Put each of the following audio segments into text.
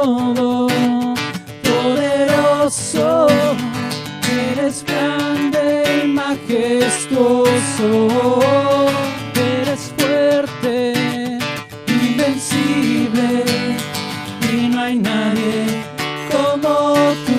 todo, poderoso, eres grande y majestuoso, eres fuerte, invencible, y no hay nadie como tú.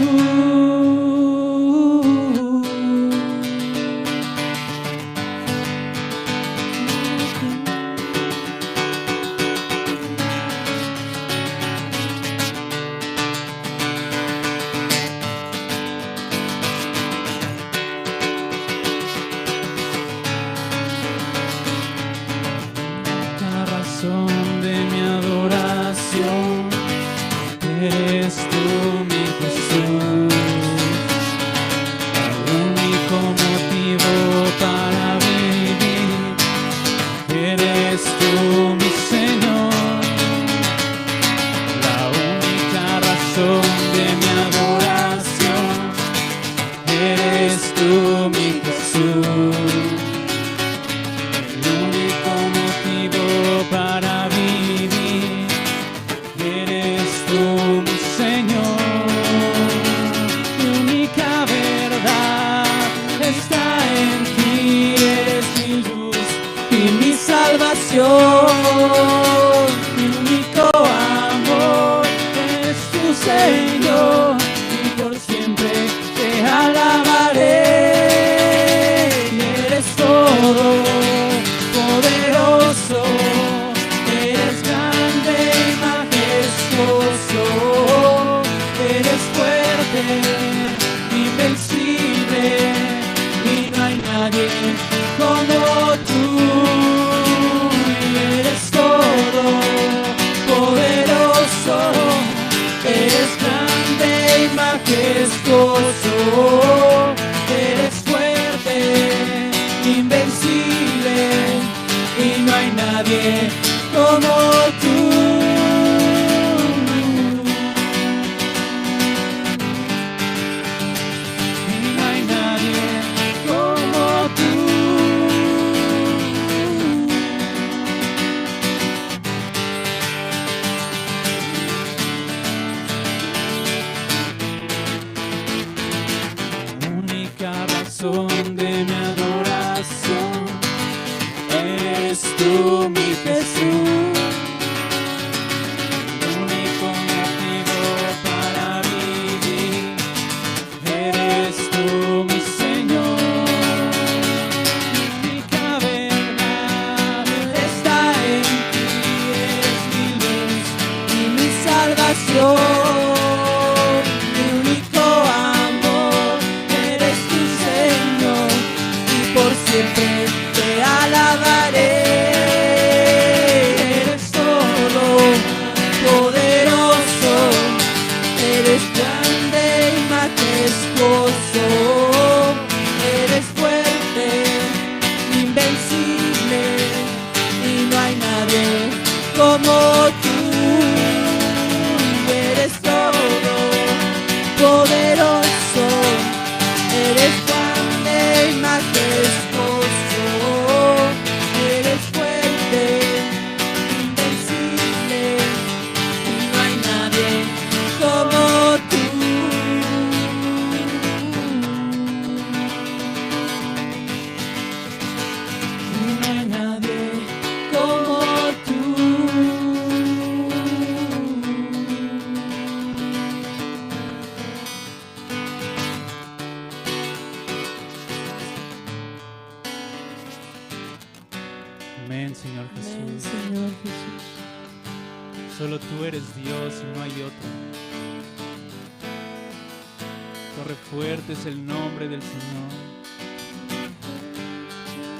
La razón de mi adoración eres tú, mi Jesús. El único motivo para vivir eres tú, mi Señor. La única razón de mi adoración eres tú, mi Jesús. El único motivo para vivir eres tú, mi Señor. Mi única verdad está en ti, eres mi luz y mi salvación. Mi único amor es tu Señor, y por siempre te alabaré. Y eres todo, poderoso, eres grande y majestuoso, eres fuerte, invencible, y no hay nadie como tú. Y eres todo, poderoso, eres grande y majestuoso, eres fuerte, invencible, y no hay nadie como tú. Y no hay nadie como tú. La única razón de mi adoración eres tú, mi Jesús. El único motivo para vivir eres tú, mi Señor. Mi única verdad está en ti, eres mi luz y mi salvación. Mi único amor eres tu Señor, y por siempre te alabaré. Eres todo, poderoso, eres grande y majestuoso, eres fuerte, invencible, y no hay nadie como tú. Eres todo, poderoso, eres grande y majestuoso, eres fuerte, invencible, y no hay nadie como tú. Y no hay nadie como tú. Amén, Señor Jesús. Amén, Señor Jesús. Solo tú eres Dios y no hay otro. Torre fuerte es el nombre del Señor.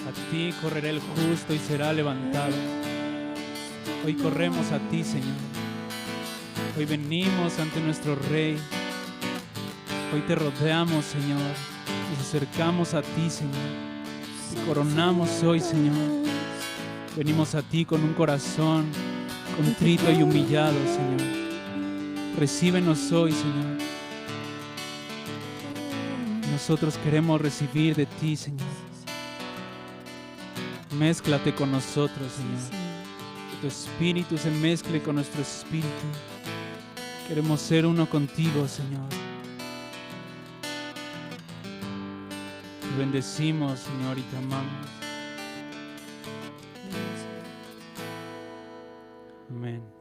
A ti correrá el justo y será levantado. Hoy corremos a ti, Señor. Hoy venimos ante nuestro Rey. Hoy te rodeamos, Señor. Nos acercamos a ti, Señor. Te coronamos hoy, Señor. Venimos a ti con un corazón contrito y humillado, Señor. Recíbenos hoy, Señor. Nosotros queremos recibir de ti, Señor. Mézclate con nosotros, Señor. Que tu espíritu se mezcle con nuestro espíritu. Queremos ser uno contigo, Señor. Te bendecimos, Señor, y te amamos. Amén.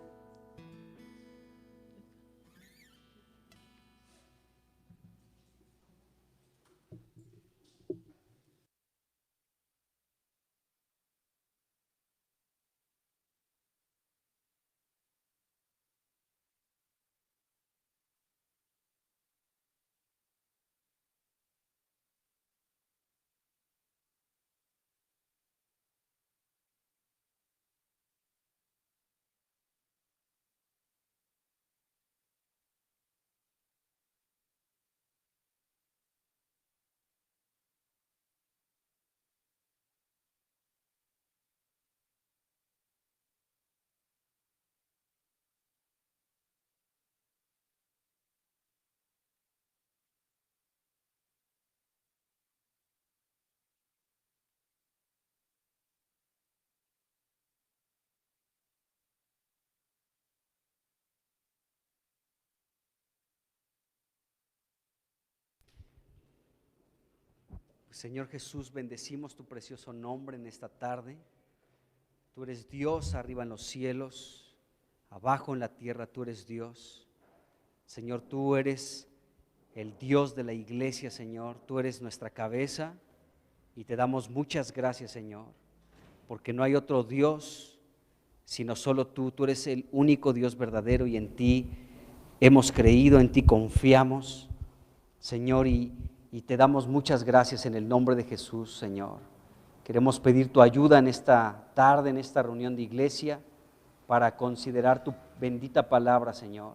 Señor Jesús, bendecimos tu precioso nombre en esta tarde. Tú eres Dios arriba en los cielos, abajo en la tierra tú eres Dios. Señor, tú eres el Dios de la iglesia, Señor. Tú eres nuestra cabeza y te damos muchas gracias, Señor, porque no hay otro Dios sino solo tú. Tú eres el único Dios verdadero y en ti hemos creído, en ti confiamos, Señor, y te damos muchas gracias en el nombre de Jesús, Señor. Queremos pedir tu ayuda en esta tarde, en esta reunión de iglesia, para considerar tu bendita palabra, Señor.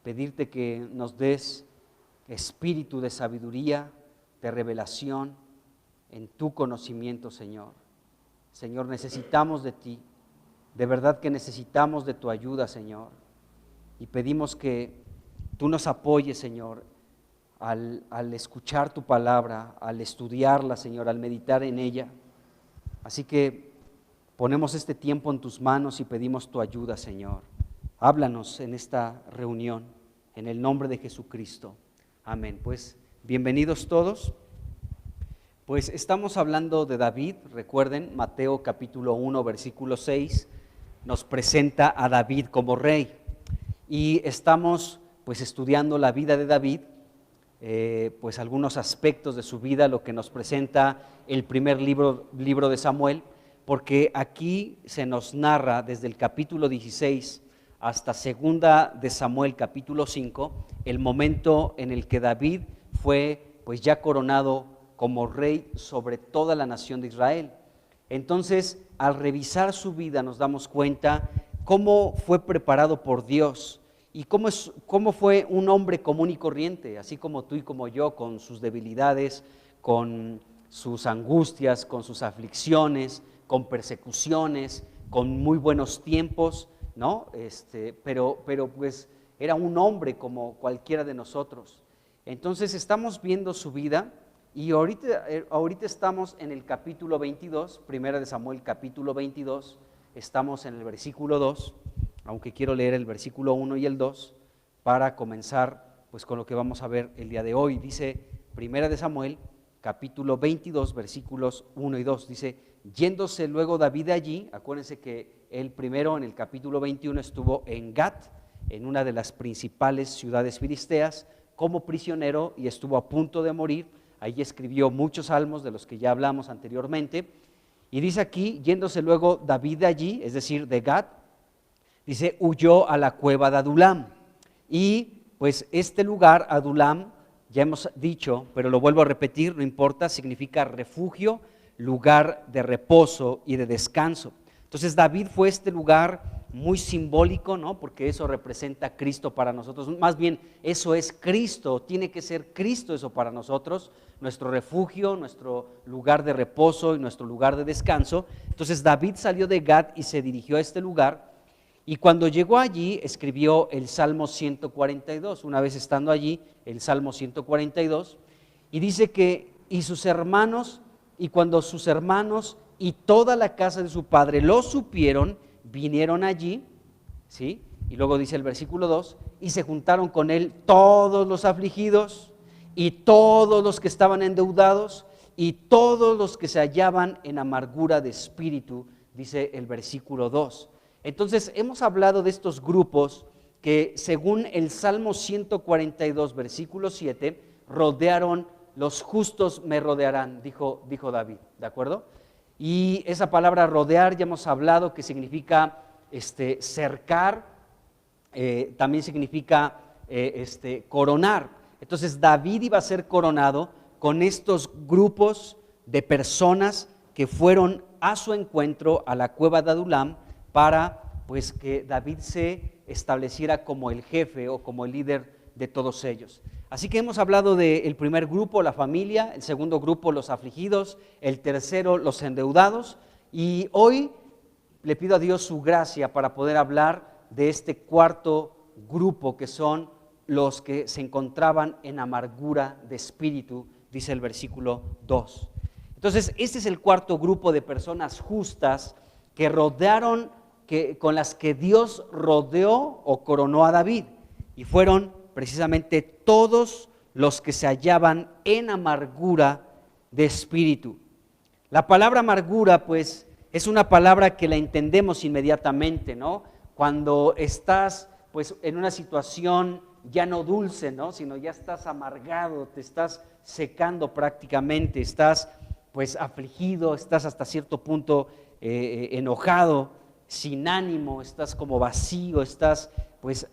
Pedirte que nos des espíritu de sabiduría, de revelación, en tu conocimiento, Señor. Señor, necesitamos de ti, de verdad que necesitamos de tu ayuda, Señor. Y pedimos que tú nos apoyes, Señor, al escuchar tu palabra, al estudiarla, Señor, al meditar en ella. Así que ponemos este tiempo en tus manos y pedimos tu ayuda, Señor. Háblanos en esta reunión, en el nombre de Jesucristo. Amén. Pues bienvenidos todos. Pues estamos hablando de David. Recuerden, Mateo capítulo 1, versículo 6, nos presenta a David como rey. Y estamos pues estudiando la vida de David, pues algunos aspectos de su vida, lo que nos presenta el primer libro de Samuel, porque aquí se nos narra desde el capítulo 16 hasta segunda de Samuel capítulo 5, el momento en el que David fue pues ya coronado como rey sobre toda la nación de Israel. Entonces, al revisar su vida nos damos cuenta cómo fue preparado por Dios. Y cómo fue un hombre común y corriente, así como tú y como yo, con sus debilidades, con sus angustias, con sus aflicciones, con persecuciones, con muy buenos tiempos, ¿no? Pero pues era un hombre como cualquiera de nosotros. Entonces estamos viendo su vida y ahorita estamos en el capítulo 22, primera de Samuel capítulo 22, estamos en el versículo 2. Aunque quiero leer el versículo 1 y el 2 para comenzar pues con lo que vamos a ver el día de hoy. Dice Primera de Samuel, capítulo 22, versículos 1 y 2. Dice, yéndose luego David de allí, acuérdense que él primero en el capítulo 21 estuvo en Gat, en una de las principales ciudades filisteas, como prisionero y estuvo a punto de morir. Ahí escribió muchos salmos de los que ya hablamos anteriormente. Y dice aquí, yéndose luego David de allí, es decir, de Gat, dice, huyó a la cueva de Adulam. Y pues este lugar, Adulam, ya hemos dicho, pero lo vuelvo a repetir, no importa, significa refugio, lugar de reposo y de descanso. Entonces David fue este lugar muy simbólico, ¿no? Porque eso representa a Cristo para nosotros. Más bien, eso es Cristo, tiene que ser Cristo eso para nosotros, nuestro refugio, nuestro lugar de reposo y nuestro lugar de descanso. Entonces David salió de Gad y se dirigió a este lugar. Y cuando llegó allí, escribió el Salmo 142, una vez estando allí, el Salmo 142, y dice que, cuando sus hermanos y toda la casa de su padre lo supieron, vinieron allí, ¿sí? Y luego dice el versículo 2, y se juntaron con él todos los afligidos y todos los que estaban endeudados y todos los que se hallaban en amargura de espíritu, dice el versículo 2. Entonces hemos hablado de estos grupos que según el Salmo 142, versículo 7, rodearon, los justos me rodearán, dijo David, ¿de acuerdo? Y esa palabra rodear ya hemos hablado que significa cercar, también significa coronar. Entonces David iba a ser coronado con estos grupos de personas que fueron a su encuentro a la cueva de Adulam para pues que David se estableciera como el jefe o como el líder de todos ellos. Así que hemos hablado del primer grupo, la familia, el segundo grupo, los afligidos, el tercero, los endeudados, y hoy le pido a Dios su gracia para poder hablar de este cuarto grupo, que son los que se encontraban en amargura de espíritu, dice el versículo 2. Entonces, este es el cuarto grupo de personas justas que rodearon, con las que Dios rodeó o coronó a David, y fueron precisamente todos los que se hallaban en amargura de espíritu. La palabra amargura, pues, es una palabra que la entendemos inmediatamente, ¿no? Cuando estás, pues, en una situación ya no dulce, ¿no? Sino ya estás amargado, te estás secando prácticamente, estás, pues, afligido, estás hasta cierto punto enojado, sin ánimo, estás como vacío, estás, pues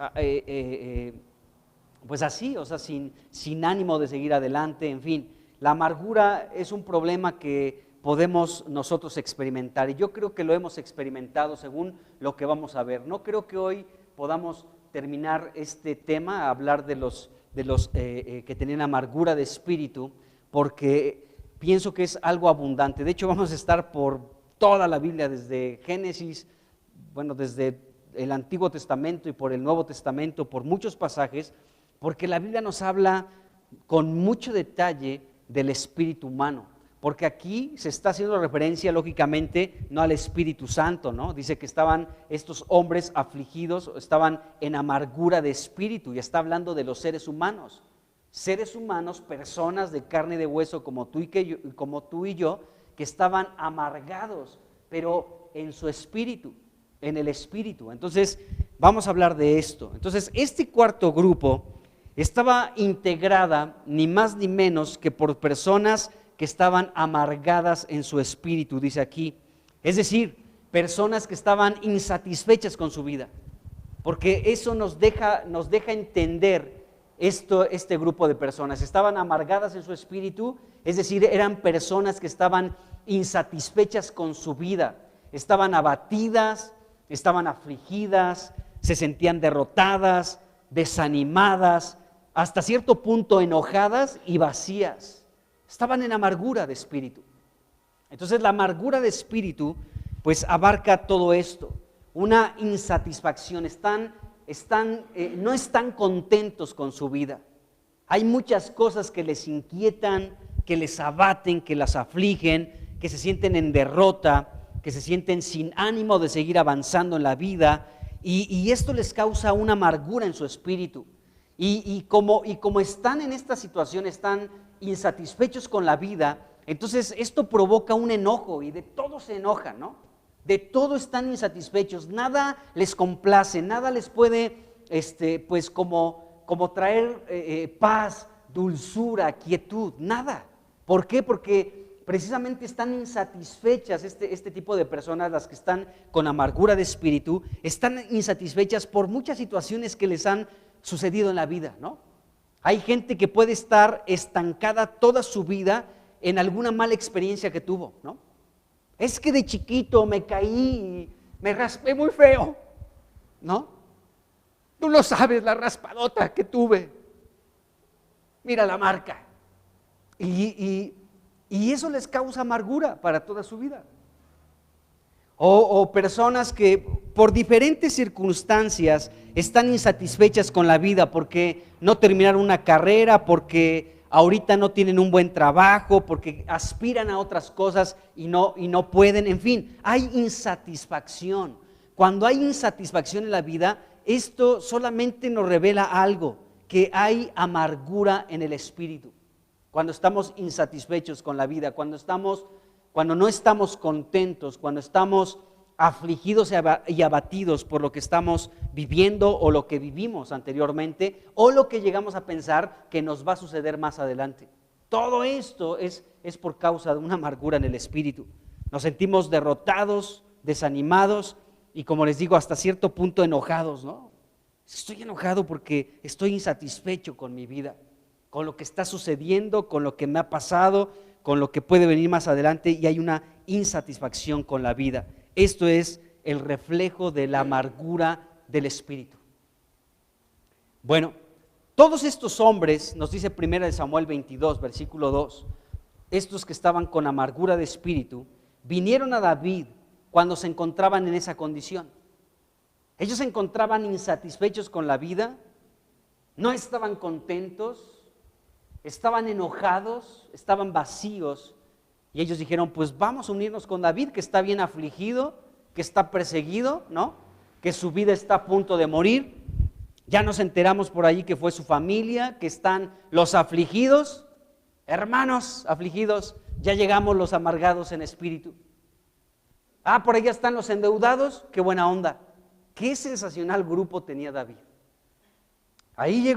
así, o sea, sin ánimo de seguir adelante, en fin. La amargura es un problema que podemos nosotros experimentar, y yo creo que lo hemos experimentado según lo que vamos a ver. No creo que hoy podamos terminar este tema, hablar de los que tenían amargura de espíritu, porque pienso que es algo abundante. De hecho, vamos a estar por toda la Biblia, desde Génesis, desde el Antiguo Testamento y por el Nuevo Testamento, por muchos pasajes, porque la Biblia nos habla con mucho detalle del espíritu humano, porque aquí se está haciendo referencia, lógicamente, no al Espíritu Santo, ¿no? Dice que estaban estos hombres afligidos, estaban en amargura de espíritu, y está hablando de los seres humanos, personas de carne y de hueso como tú y yo, que estaban amargados, pero en su espíritu, en el espíritu. Entonces, vamos a hablar de esto. Entonces, este cuarto grupo estaba integrada ni más ni menos que por personas que estaban amargadas en su espíritu, dice aquí. Es decir, personas que estaban insatisfechas con su vida, porque eso nos deja entender este grupo de personas. Estaban amargadas en su espíritu, es decir, eran personas que estaban insatisfechas con su vida, estaban abatidas, estaban afligidas, se sentían derrotadas, desanimadas, hasta cierto punto enojadas y vacías. Estaban en amargura de espíritu. Entonces la amargura de espíritu pues abarca todo esto, una insatisfacción, no están contentos con su vida. Hay muchas cosas que les inquietan, que les abaten, que las afligen, que se sienten en derrota, que se sienten sin ánimo de seguir avanzando en la vida, y esto les causa una amargura en su espíritu. Y como están en esta situación, están insatisfechos con la vida, entonces esto provoca un enojo, y de todo se enojan, ¿no? De todo están insatisfechos, nada les complace, nada les puede pues como traer paz, dulzura, quietud, nada. ¿Por qué? Porque precisamente están insatisfechas, este tipo de personas, las que están con amargura de espíritu, están insatisfechas por muchas situaciones que les han sucedido en la vida, ¿no? Hay gente que puede estar estancada toda su vida en alguna mala experiencia que tuvo, ¿no? Es que de chiquito me caí y me raspé muy feo, ¿no? Tú lo sabes, la raspadota que tuve. Mira la marca. Y eso les causa amargura para toda su vida. O personas que por diferentes circunstancias están insatisfechas con la vida porque no terminaron una carrera, porque ahorita no tienen un buen trabajo, porque aspiran a otras cosas y no pueden, en fin, hay insatisfacción. Cuando hay insatisfacción en la vida, esto solamente nos revela algo, que hay amargura en el espíritu. Cuando estamos insatisfechos con la vida, cuando no estamos contentos, cuando estamos afligidos y abatidos por lo que estamos viviendo o lo que vivimos anteriormente o lo que llegamos a pensar que nos va a suceder más adelante. Todo esto es por causa de una amargura en el espíritu. Nos sentimos derrotados, desanimados y, como les digo, hasta cierto punto enojados, ¿no? Estoy enojado porque estoy insatisfecho con mi vida, con lo que está sucediendo, con lo que me ha pasado, con lo que puede venir más adelante, y hay una insatisfacción con la vida. Esto es el reflejo de la amargura del espíritu. Bueno, todos estos hombres, nos dice 1 Samuel 22, versículo 2, estos que estaban con amargura de espíritu, vinieron a David cuando se encontraban en esa condición. Ellos se encontraban insatisfechos con la vida, no estaban contentos, estaban enojados, estaban vacíos, y ellos dijeron, pues vamos a unirnos con David, que está bien afligido, que está perseguido, ¿no? Que su vida está a punto de morir. Ya nos enteramos por allí que fue su familia, que están los afligidos, hermanos afligidos, ya llegamos los amargados en espíritu. Por allá están los endeudados, qué buena onda. Qué sensacional grupo tenía David. Ahí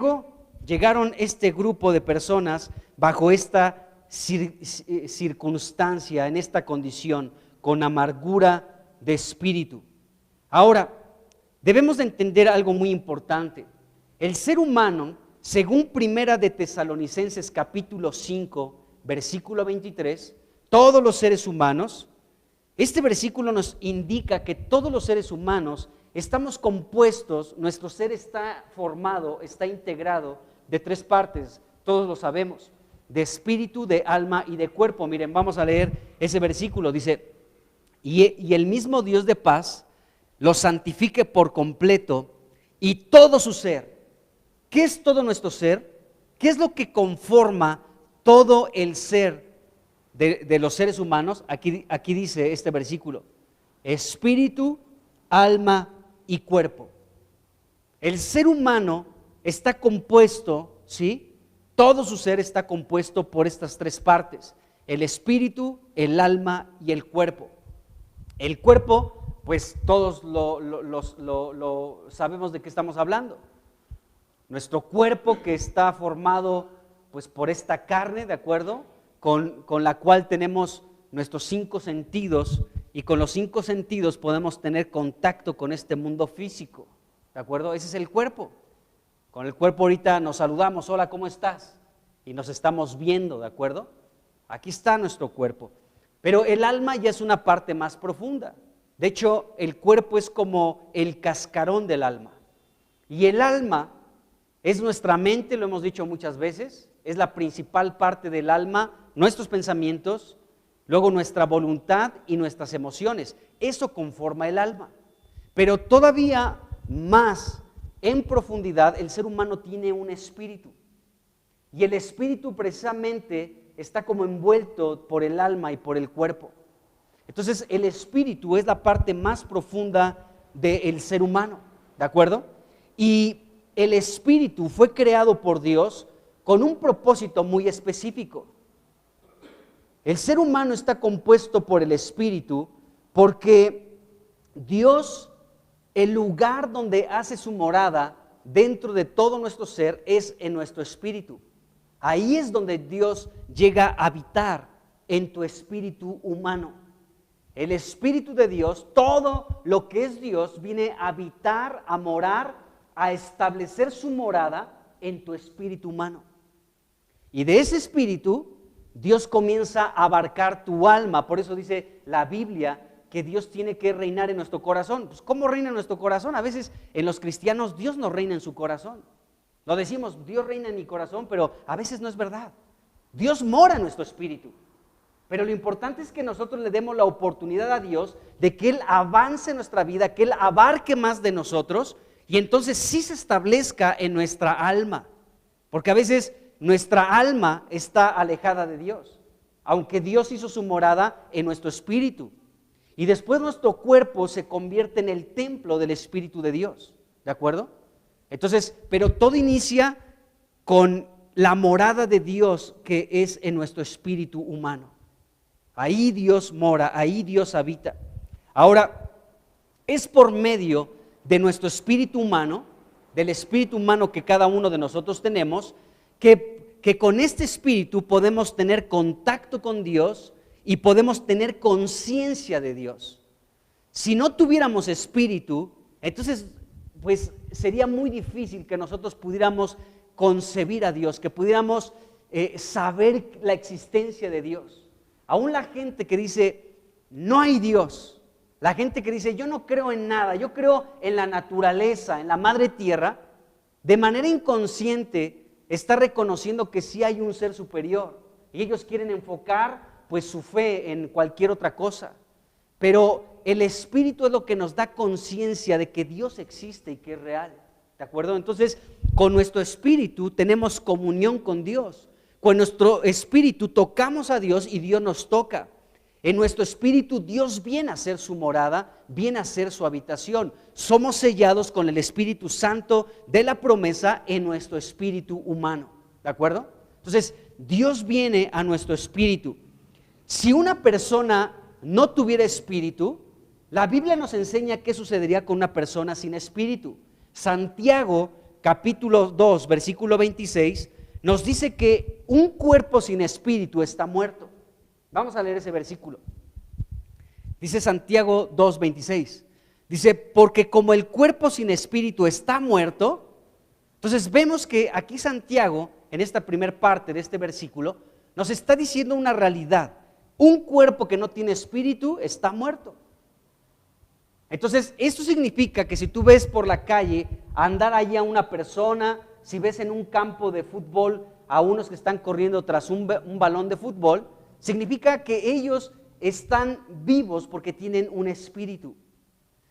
llegaron este grupo de personas bajo esta circunstancia, en esta condición, con amargura de espíritu. Ahora, debemos de entender algo muy importante. El ser humano, según Primera de Tesalonicenses capítulo 5, versículo 23, todos los seres humanos, este versículo nos indica que todos los seres humanos estamos compuestos, nuestro ser está formado, está integrado de tres partes, todos lo sabemos, de espíritu, de alma y de cuerpo. Miren, vamos a leer ese versículo, dice, y el mismo Dios de paz los santifique por completo y todo su ser. ¿Qué es todo nuestro ser? ¿Qué es lo que conforma todo el ser de los seres humanos? Aquí dice este versículo, espíritu, alma y cuerpo. El ser humano está compuesto, ¿sí? Todo su ser está compuesto por estas tres partes, el espíritu, el alma y el cuerpo. El cuerpo, pues todos lo sabemos de qué estamos hablando. Nuestro cuerpo, que está formado pues por esta carne, ¿de acuerdo? Con la cual tenemos nuestros 5 sentidos, y con los 5 sentidos podemos tener contacto con este mundo físico, ¿de acuerdo? Ese es el cuerpo. Con el cuerpo ahorita nos saludamos, hola, ¿cómo estás? Y nos estamos viendo, ¿de acuerdo? Aquí está nuestro cuerpo. Pero el alma ya es una parte más profunda. De hecho, el cuerpo es como el cascarón del alma. Y el alma es nuestra mente, lo hemos dicho muchas veces, es la principal parte del alma, nuestros pensamientos, luego nuestra voluntad y nuestras emociones. Eso conforma el alma. Pero todavía más en profundidad, el ser humano tiene un espíritu. Y el espíritu precisamente está como envuelto por el alma y por el cuerpo. Entonces el espíritu es la parte más profunda del ser humano, ¿de acuerdo? Y el espíritu fue creado por Dios con un propósito muy específico. El ser humano está compuesto por el espíritu porque Dios, el lugar donde hace su morada dentro de todo nuestro ser es en nuestro espíritu. Ahí es donde Dios llega a habitar, en tu espíritu humano. El espíritu de Dios, todo lo que es Dios, viene a habitar, a morar, a establecer su morada en tu espíritu humano. Y de ese espíritu, Dios comienza a abarcar tu alma. Por eso dice la Biblia que Dios tiene que reinar en nuestro corazón. Pues, ¿cómo reina en nuestro corazón? A veces en los cristianos Dios no reina en su corazón. Lo decimos, Dios reina en mi corazón, pero a veces no es verdad. Dios mora en nuestro espíritu. Pero lo importante es que nosotros le demos la oportunidad a Dios de que Él avance en nuestra vida, que Él abarque más de nosotros y entonces sí se establezca en nuestra alma. Porque a veces nuestra alma está alejada de Dios, aunque Dios hizo su morada en nuestro espíritu. Y después nuestro cuerpo se convierte en el templo del Espíritu de Dios, ¿de ¿de acuerdo? Entonces, pero todo inicia con la morada de Dios que es en nuestro espíritu humano. Ahí Dios mora, ahí Dios habita. Ahora, es por medio de nuestro espíritu humano, del espíritu humano que cada uno de nosotros tenemos, que con este espíritu podemos tener contacto con Dios y podemos tener conciencia de Dios. Si no tuviéramos espíritu, entonces pues sería muy difícil que nosotros pudiéramos concebir a Dios, que pudiéramos saber la existencia de Dios. Aún la gente que dice, no hay Dios, la gente que dice, yo no creo en nada, yo creo en la naturaleza, en la madre tierra, de manera inconsciente está reconociendo que sí hay un ser superior. Y ellos quieren enfocar pues su fe en cualquier otra cosa. Pero el Espíritu es lo que nos da conciencia de que Dios existe y que es real, ¿de acuerdo? Entonces, con nuestro espíritu tenemos comunión con Dios. Con nuestro espíritu tocamos a Dios y Dios nos toca. En nuestro espíritu Dios viene a ser su morada, viene a ser su habitación. Somos sellados con el Espíritu Santo de la promesa en nuestro espíritu humano, ¿de acuerdo? Entonces, Dios viene a nuestro espíritu. Si una persona no tuviera espíritu, la Biblia nos enseña qué sucedería con una persona sin espíritu. Santiago, capítulo 2, versículo 26, nos dice que un cuerpo sin espíritu está muerto. Vamos a leer ese versículo. Dice Santiago 2, 26. Dice, porque como el cuerpo sin espíritu está muerto, entonces vemos que aquí Santiago, en esta primera parte de este versículo, nos está diciendo una realidad. Un cuerpo que no tiene espíritu está muerto. Entonces, esto significa que si tú ves por la calle andar allí a una persona, si ves en un campo de fútbol a unos que están corriendo tras un balón de fútbol, significa que ellos están vivos porque tienen un espíritu.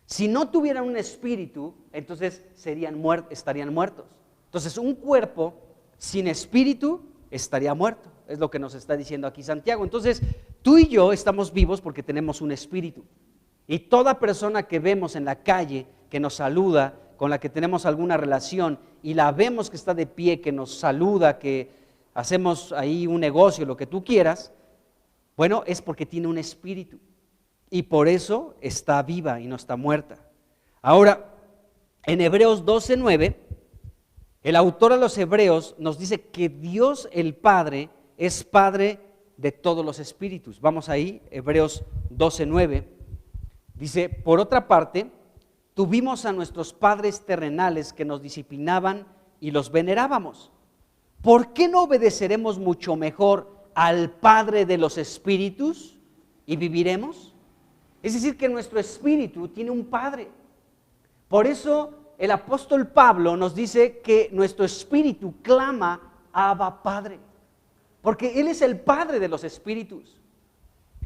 Si no tuvieran un espíritu, entonces estarían muertos. Entonces, un cuerpo sin espíritu estaría muerto. Es lo que nos está diciendo aquí Santiago. Entonces, tú y yo estamos vivos porque tenemos un espíritu. Y toda persona que vemos en la calle, que nos saluda, con la que tenemos alguna relación, y la vemos que está de pie, que nos saluda, que hacemos ahí un negocio, lo que tú quieras, bueno, es porque tiene un espíritu. Y por eso está viva y no está muerta. Ahora, en Hebreos 12:9, el autor a los Hebreos nos dice que Dios el Padre es Padre de todos los espíritus. Vamos ahí, Hebreos 12:9. Dice, por otra parte, tuvimos a nuestros padres terrenales que nos disciplinaban y los venerábamos. ¿Por qué no obedeceremos mucho mejor al Padre de los espíritus y viviremos? Es decir, que nuestro espíritu tiene un Padre. Por eso el apóstol Pablo nos dice que nuestro espíritu clama Abba Padre, porque Él es el Padre de los espíritus.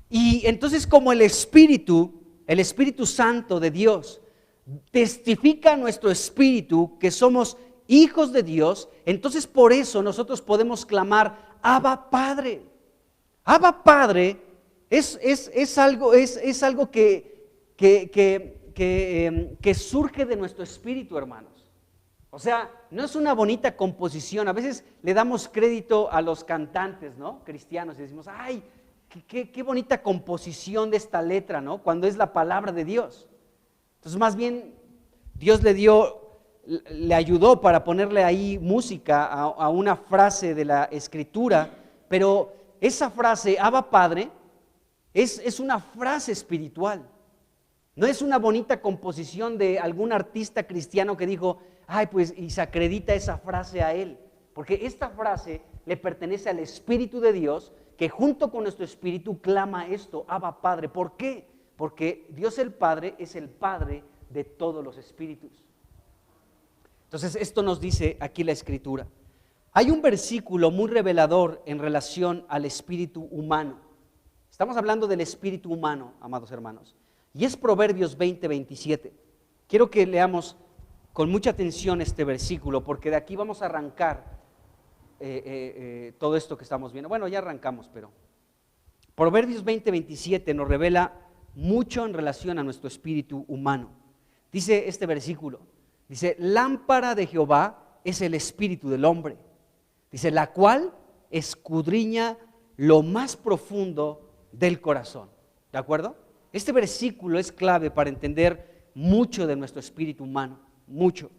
Y entonces, como el Espíritu Santo de Dios testifica a nuestro espíritu que somos hijos de Dios, entonces por eso nosotros podemos clamar Abba Padre. Abba Padre es algo que surge de nuestro espíritu, hermanos. O sea, no es una bonita composición. A veces le damos crédito a los cantantes, ¿no?, cristianos, y decimos, ay, qué bonita composición de esta letra, ¿no?, cuando es la palabra de Dios. Entonces, más bien, Dios le ayudó para ponerle ahí música a una frase de la Escritura, pero esa frase, Abba Padre, es una frase espiritual. No es una bonita composición de algún artista cristiano que dijo, ay, pues, y se acredita esa frase a él, porque esta frase le pertenece al Espíritu de Dios, que junto con nuestro espíritu clama esto, Abba Padre. ¿Por qué? Porque Dios el Padre es el Padre de todos los espíritus. Entonces, esto nos dice aquí la Escritura. Hay un versículo muy revelador en relación al espíritu humano. Estamos hablando del espíritu humano, amados hermanos, y es Proverbios 20:27. Quiero que leamos con mucha atención este versículo, porque de aquí vamos a arrancar todo esto que estamos viendo. Bueno, ya arrancamos, pero Proverbios 20:27 nos revela mucho en relación a nuestro espíritu humano. Dice este versículo, Dice, lámpara de Jehová es el espíritu del hombre. Dice, la cual escudriña lo más profundo del corazón. ¿De acuerdo? Este versículo es clave para entender mucho de nuestro espíritu humano, mucho.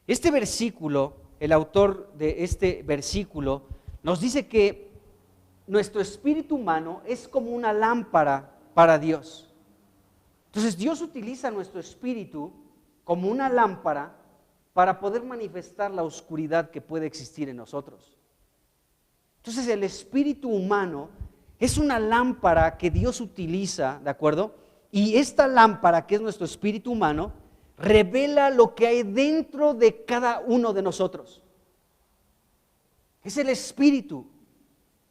Este versículo, el autor de este versículo, nos dice que nuestro espíritu humano es como una lámpara para Dios. Entonces Dios utiliza nuestro espíritu como una lámpara para poder manifestar la oscuridad que puede existir en nosotros. Entonces el espíritu humano es una lámpara que Dios utiliza, ¿de acuerdo? Y esta lámpara, que es nuestro espíritu humano, revela lo que hay dentro de cada uno de nosotros. Es el espíritu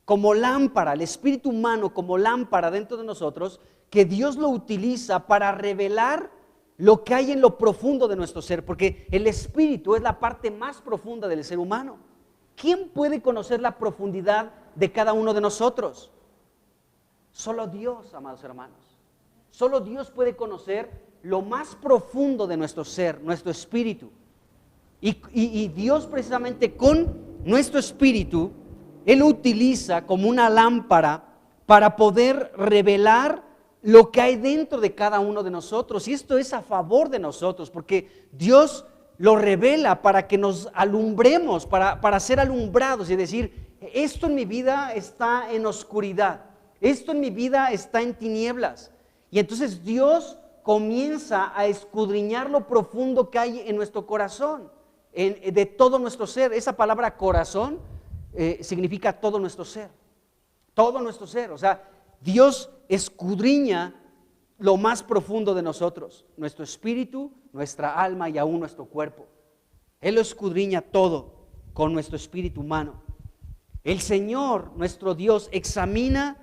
como lámpara, el espíritu humano como lámpara dentro de nosotros, que Dios lo utiliza para revelar lo que hay en lo profundo de nuestro ser, porque el espíritu es la parte más profunda del ser humano. ¿Quién puede conocer la profundidad de cada uno de nosotros? Solo Dios, amados hermanos. Solo Dios puede conocer lo más profundo de nuestro ser, nuestro espíritu. Y Dios precisamente con nuestro espíritu, Él lo utiliza como una lámpara para poder revelar lo que hay dentro de cada uno de nosotros. Y esto es a favor de nosotros, porque Dios lo revela para que nos alumbremos, para ser alumbrados y decir, esto en mi vida está en oscuridad, esto en mi vida está en tinieblas. Y entonces Dios comienza a escudriñar lo profundo que hay en nuestro corazón, de todo nuestro ser. Esa palabra corazón significa todo nuestro ser, todo nuestro ser. O sea, Dios escudriña lo más profundo de nosotros, nuestro espíritu, nuestra alma y aún nuestro cuerpo. Él lo escudriña todo con nuestro espíritu humano. El Señor, nuestro Dios, examina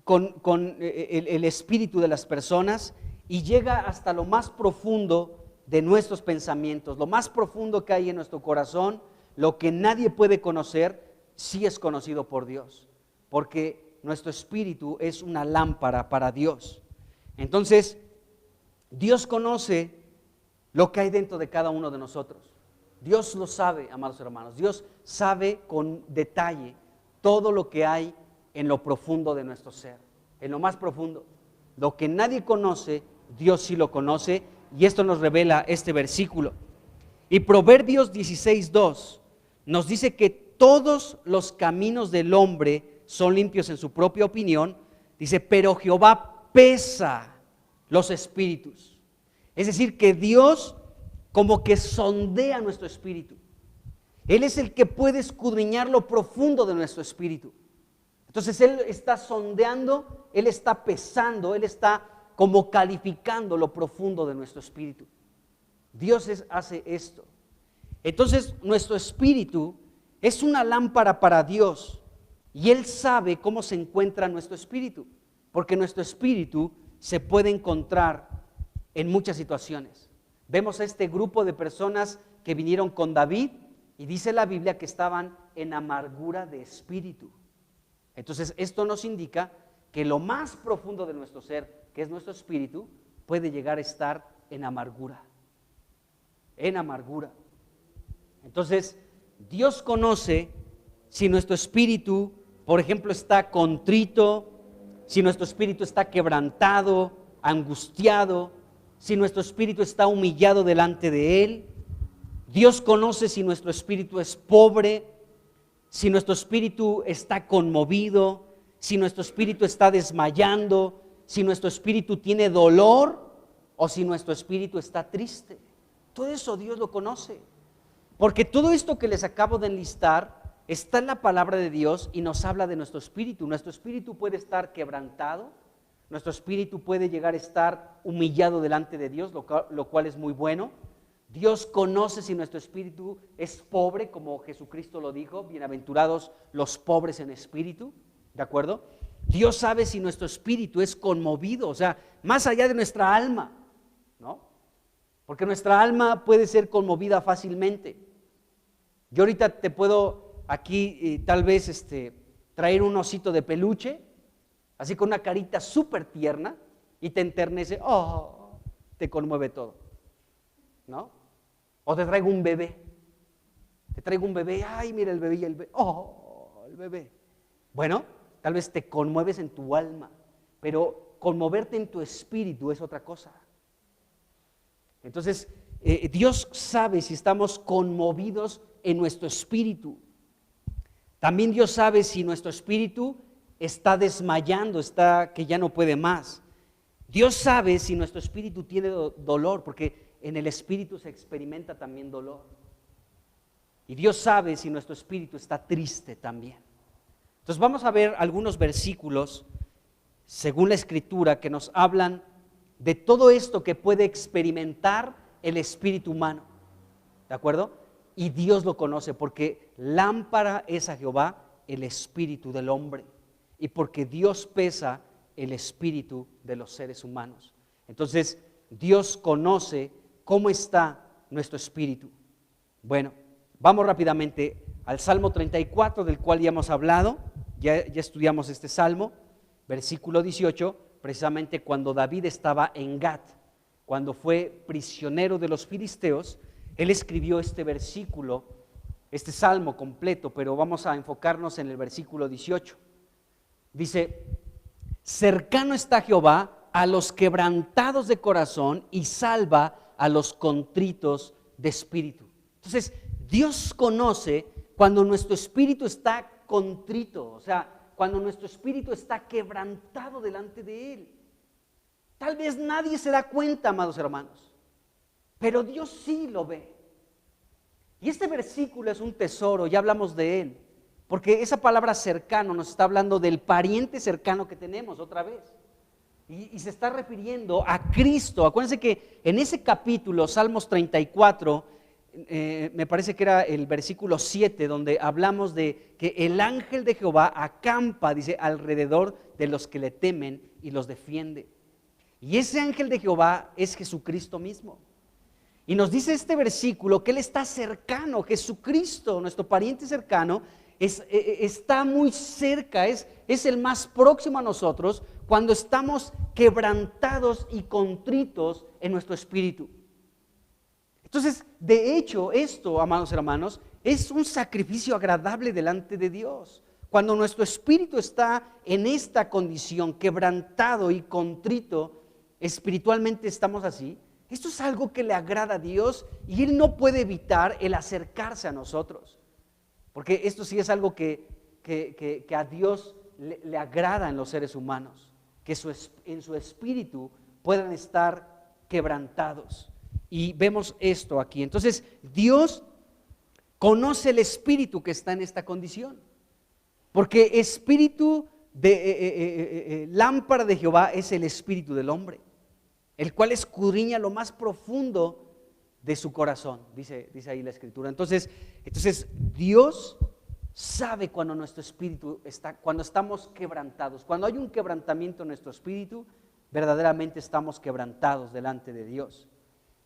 con el espíritu de las personas y llega hasta lo más profundo de nuestros pensamientos, lo más profundo que hay en nuestro corazón. Lo que nadie puede conocer, sí es conocido por Dios, porque nuestro espíritu es una lámpara para Dios. Entonces, Dios conoce lo que hay dentro de cada uno de nosotros. Dios lo sabe, amados hermanos. Dios sabe con detalle todo lo que hay en lo profundo de nuestro ser, en lo más profundo. Lo que nadie conoce, Dios sí lo conoce, y esto nos revela este versículo. Y Proverbios 16:2 nos dice que todos los caminos del hombre son limpios en su propia opinión. Dice, pero Jehová pesa los espíritus. Es decir, que Dios como que sondea nuestro espíritu. Él es el que puede escudriñar lo profundo de nuestro espíritu. Entonces Él está sondeando, Él está pesando, Él está como calificando lo profundo de nuestro espíritu. Dios hace esto. Entonces nuestro espíritu es una lámpara para Dios. Y Él sabe cómo se encuentra nuestro espíritu, porque nuestro espíritu se puede encontrar en muchas situaciones. Vemos a este grupo de personas que vinieron con David y dice la Biblia que estaban en amargura de espíritu. Entonces esto nos indica que lo más profundo de nuestro ser, que es nuestro espíritu, puede llegar a estar en amargura. En amargura. Entonces Dios conoce si nuestro espíritu, por ejemplo, está contrito, si nuestro espíritu está quebrantado, angustiado, si nuestro espíritu está humillado delante de Él. Dios conoce si nuestro espíritu es pobre, si nuestro espíritu está conmovido, si nuestro espíritu está desmayando, si nuestro espíritu tiene dolor o si nuestro espíritu está triste. Todo eso Dios lo conoce, porque todo esto que les acabo de enlistar está en la palabra de Dios y nos habla de nuestro espíritu. Nuestro espíritu puede estar quebrantado, nuestro espíritu puede llegar a estar humillado delante de Dios, lo cual es muy bueno. Dios conoce si nuestro espíritu es pobre, como Jesucristo lo dijo, bienaventurados los pobres en espíritu, ¿de acuerdo? Dios sabe si nuestro espíritu es conmovido, o sea, más allá de nuestra alma, ¿no? Porque nuestra alma puede ser conmovida fácilmente. Yo ahorita te puedo aquí tal vez traer un osito de peluche, así con una carita súper tierna, y te enternece, oh, te conmueve todo, ¿no? O te traigo un bebé. Te traigo un bebé, ay, mira el bebé y el bebé. Oh, el bebé. Bueno, tal vez te conmueves en tu alma, pero conmoverte en tu espíritu es otra cosa. Entonces, Dios sabe si estamos conmovidos en nuestro espíritu. También Dios sabe si nuestro espíritu está desmayando, está que ya no puede más. Dios sabe si nuestro espíritu tiene dolor, porque en el espíritu se experimenta también dolor. Y Dios sabe si nuestro espíritu está triste también. Entonces vamos a ver algunos versículos, según la Escritura, que nos hablan de todo esto que puede experimentar el espíritu humano, ¿de acuerdo? Y Dios lo conoce, porque lámpara es a Jehová el espíritu del hombre, y porque Dios pesa el espíritu de los seres humanos. Entonces Dios conoce cómo está nuestro espíritu. Bueno, vamos rápidamente al Salmo 34, del cual ya hemos hablado, ya estudiamos este Salmo, versículo 18, precisamente cuando David estaba en Gat, cuando fue prisionero de los filisteos. Él escribió este versículo, este Salmo completo, pero vamos a enfocarnos en el versículo 18. Dice: cercano está Jehová a los quebrantados de corazón y salva a los contritos de espíritu. Entonces, Dios conoce cuando nuestro espíritu está contrito, o sea, cuando nuestro espíritu está quebrantado delante de Él. Tal vez nadie se da cuenta, amados hermanos, pero Dios sí lo ve. Y este versículo es un tesoro, ya hablamos de él, porque esa palabra cercano nos está hablando del pariente cercano que tenemos otra vez. Y se está refiriendo a Cristo. Acuérdense que en ese capítulo, Salmos 34, me parece que era el versículo 7, donde hablamos de que el ángel de Jehová acampa, dice, alrededor de los que le temen y los defiende. Y ese ángel de Jehová es Jesucristo mismo. Y nos dice este versículo que Él está cercano, Jesucristo, nuestro pariente cercano, está muy cerca, es el más próximo a nosotros cuando estamos quebrantados y contritos en nuestro espíritu. Entonces, de hecho, esto, amados hermanos, es un sacrificio agradable delante de Dios. Cuando nuestro espíritu está en esta condición, quebrantado y contrito, espiritualmente estamos así. Esto es algo que le agrada a Dios y Él no puede evitar el acercarse a nosotros. Porque esto sí es algo que a Dios le agrada en los seres humanos, que en su espíritu puedan estar quebrantados. Y vemos esto aquí. Entonces, Dios conoce el espíritu que está en esta condición. Porque espíritu lámpara de Jehová es el espíritu del hombre, el cual escudriña lo más profundo de su corazón, dice ahí la Escritura. Entonces Dios sabe cuando nuestro espíritu está, cuando estamos quebrantados. Cuando hay un quebrantamiento en nuestro espíritu, verdaderamente estamos quebrantados delante de Dios.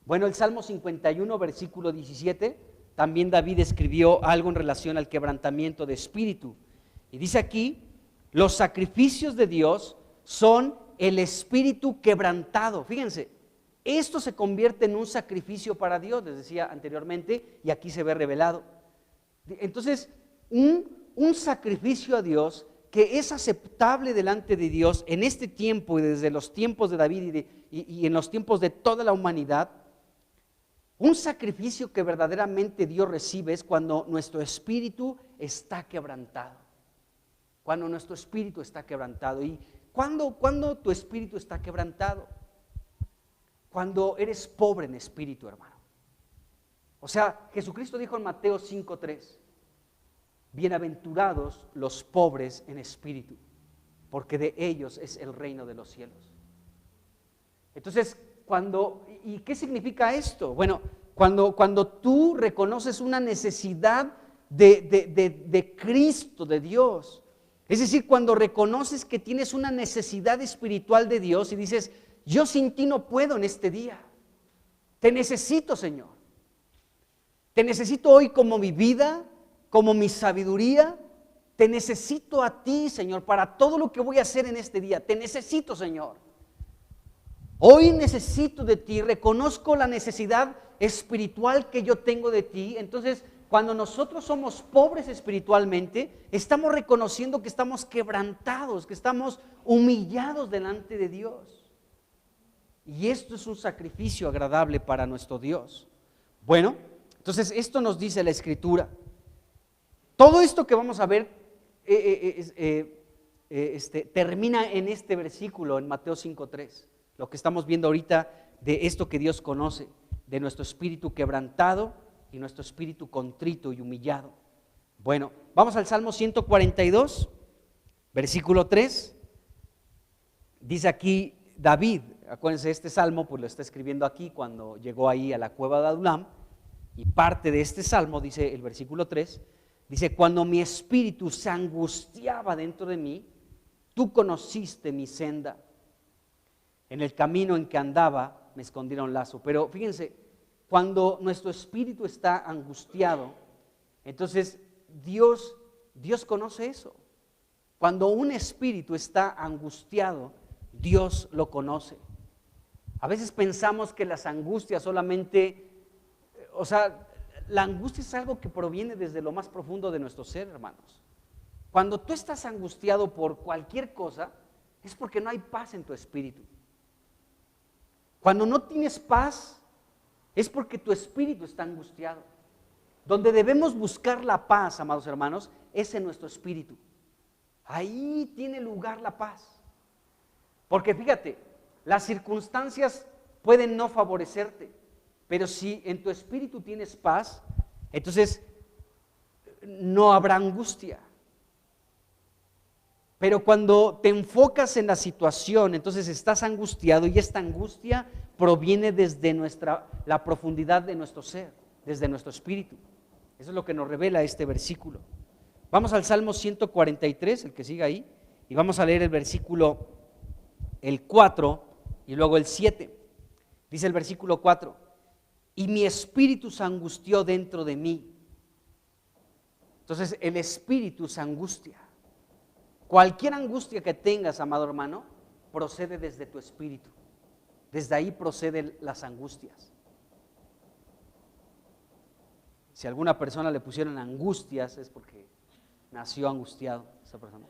Bueno, el Salmo 51, versículo 17, también David escribió algo en relación al quebrantamiento de espíritu. Y dice aquí: los sacrificios de Dios son el espíritu quebrantado. Fíjense, esto se convierte en un sacrificio para Dios, les decía anteriormente, y aquí se ve revelado. Entonces, un sacrificio a Dios que es aceptable delante de Dios en este tiempo y desde los tiempos de David y en los tiempos de toda la humanidad. Un sacrificio que verdaderamente Dios recibe es cuando nuestro espíritu está quebrantado. Cuando nuestro espíritu está quebrantado. ¿Y cuándo tu espíritu está quebrantado? Cuando eres pobre en espíritu, hermano. O sea, Jesucristo dijo en Mateo 5:3: bienaventurados los pobres en espíritu, porque de ellos es el reino de los cielos. Entonces, ¿y qué significa esto? Bueno, cuando tú reconoces una necesidad de Cristo, de Dios, es decir, cuando reconoces que tienes una necesidad espiritual de Dios y dices: yo sin ti no puedo en este día, te necesito, Señor, te necesito hoy como mi vida, como mi sabiduría, te necesito a ti, Señor, para todo lo que voy a hacer en este día, te necesito, Señor. Hoy necesito de ti, reconozco la necesidad espiritual que yo tengo de ti. Entonces, cuando nosotros somos pobres espiritualmente, estamos reconociendo que estamos quebrantados, que estamos humillados delante de Dios. Y esto es un sacrificio agradable para nuestro Dios. Bueno, entonces esto nos dice la Escritura. Todo esto que vamos a ver termina en este versículo, en Mateo 5:3. Lo que estamos viendo ahorita de esto que Dios conoce, de nuestro espíritu quebrantado y nuestro espíritu contrito y humillado. Bueno, vamos al Salmo 142, versículo 3. Dice aquí David, acuérdense, este salmo pues lo está escribiendo aquí cuando llegó ahí a la cueva de Adulam, y parte de este salmo, dice el versículo 3, dice: cuando mi espíritu se angustiaba dentro de mí, tú conociste mi senda. En el camino en que andaba me escondieron lazo. Pero fíjense, cuando nuestro espíritu está angustiado, entonces Dios conoce eso. Cuando un espíritu está angustiado, Dios lo conoce. A veces pensamos que las angustias solamente, la angustia es algo que proviene desde lo más profundo de nuestro ser, hermanos. Cuando tú estás angustiado por cualquier cosa, es porque no hay paz en tu espíritu. Cuando no tienes paz, es porque tu espíritu está angustiado. Donde debemos buscar la paz, amados hermanos, es en nuestro espíritu. Ahí tiene lugar la paz. Porque fíjate, las circunstancias pueden no favorecerte, pero si en tu espíritu tienes paz, entonces no habrá angustia. Pero cuando te enfocas en la situación, entonces estás angustiado, y esta angustia proviene desde la profundidad de nuestro ser, desde nuestro espíritu. Eso es lo que nos revela este versículo. Vamos al Salmo 143, el que sigue ahí, y vamos a leer el versículo, el 4 y luego el 7. Dice el versículo 4: y mi espíritu se angustió dentro de mí. Entonces el espíritu se angustia. Cualquier angustia que tengas, amado hermano, procede desde tu espíritu. Desde ahí proceden las angustias. Si a alguna persona le pusieron angustias, es porque nació angustiado esa persona.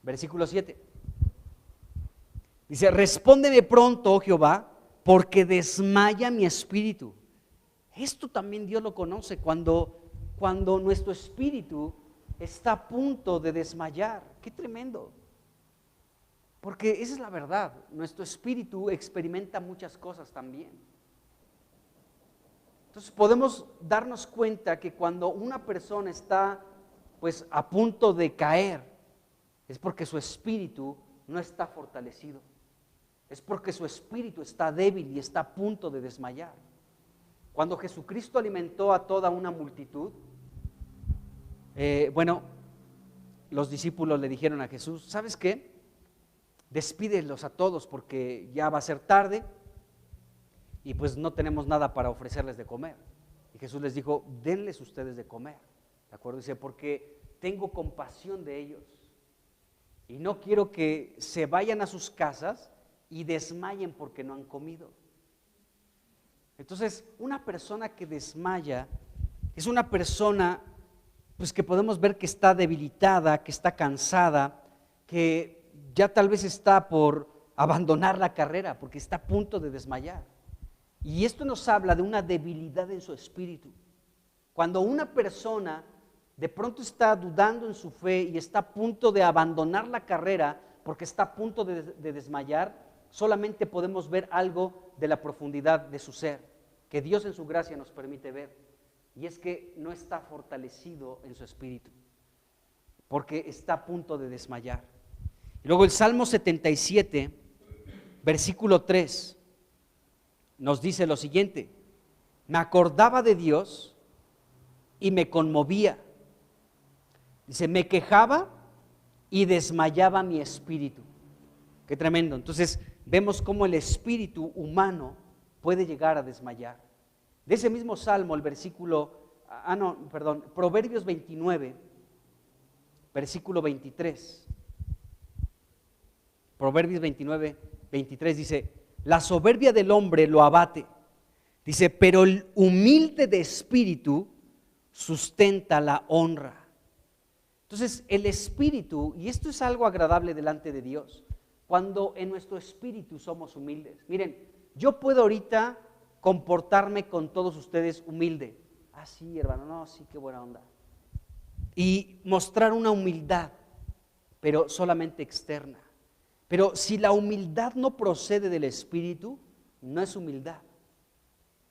Versículo 7. Dice: respóndeme pronto, oh Jehová, porque desmaya mi espíritu. Esto también Dios lo conoce, cuando nuestro espíritu está a punto de desmayar. Qué tremendo. Porque esa es la verdad, nuestro espíritu experimenta muchas cosas también. Entonces podemos darnos cuenta que cuando una persona está pues a punto de caer, es porque su espíritu no está fortalecido. Es porque su espíritu está débil y está a punto de desmayar. Cuando Jesucristo alimentó a toda una multitud, los discípulos le dijeron a Jesús: ¿sabes qué? Despídelos a todos porque ya va a ser tarde y pues no tenemos nada para ofrecerles de comer. Y Jesús les dijo: denles ustedes de comer. ¿De acuerdo? Dice: porque tengo compasión de ellos y no quiero que se vayan a sus casas y desmayen porque no han comido. Entonces, una persona que desmaya es una persona pues que podemos ver que está debilitada, que está cansada, que ya tal vez está por abandonar la carrera porque está a punto de desmayar. Y esto nos habla de una debilidad en su espíritu. Cuando una persona de pronto está dudando en su fe y está a punto de abandonar la carrera porque está a punto de desmayar, solamente podemos ver algo de la profundidad de su ser, que Dios en su gracia nos permite ver. Y es que no está fortalecido en su espíritu, porque está a punto de desmayar. Y luego el Salmo 77, versículo 3, nos dice lo siguiente: me acordaba de Dios y me conmovía. Dice: me quejaba y desmayaba mi espíritu. Qué tremendo. Entonces vemos cómo el espíritu humano puede llegar a desmayar. De ese mismo salmo, el Proverbios 29, versículo 23. Proverbios 29, 23 dice: la soberbia del hombre lo abate. Dice, pero el humilde de espíritu sustenta la honra. Entonces, el espíritu, y esto es algo agradable delante de Dios, cuando en nuestro espíritu somos humildes. Miren, yo puedo ahorita comportarme con todos ustedes humilde. Ah, sí, hermano, no, sí, qué buena onda. Y mostrar una humildad, pero solamente externa. Pero si la humildad no procede del espíritu, no es humildad.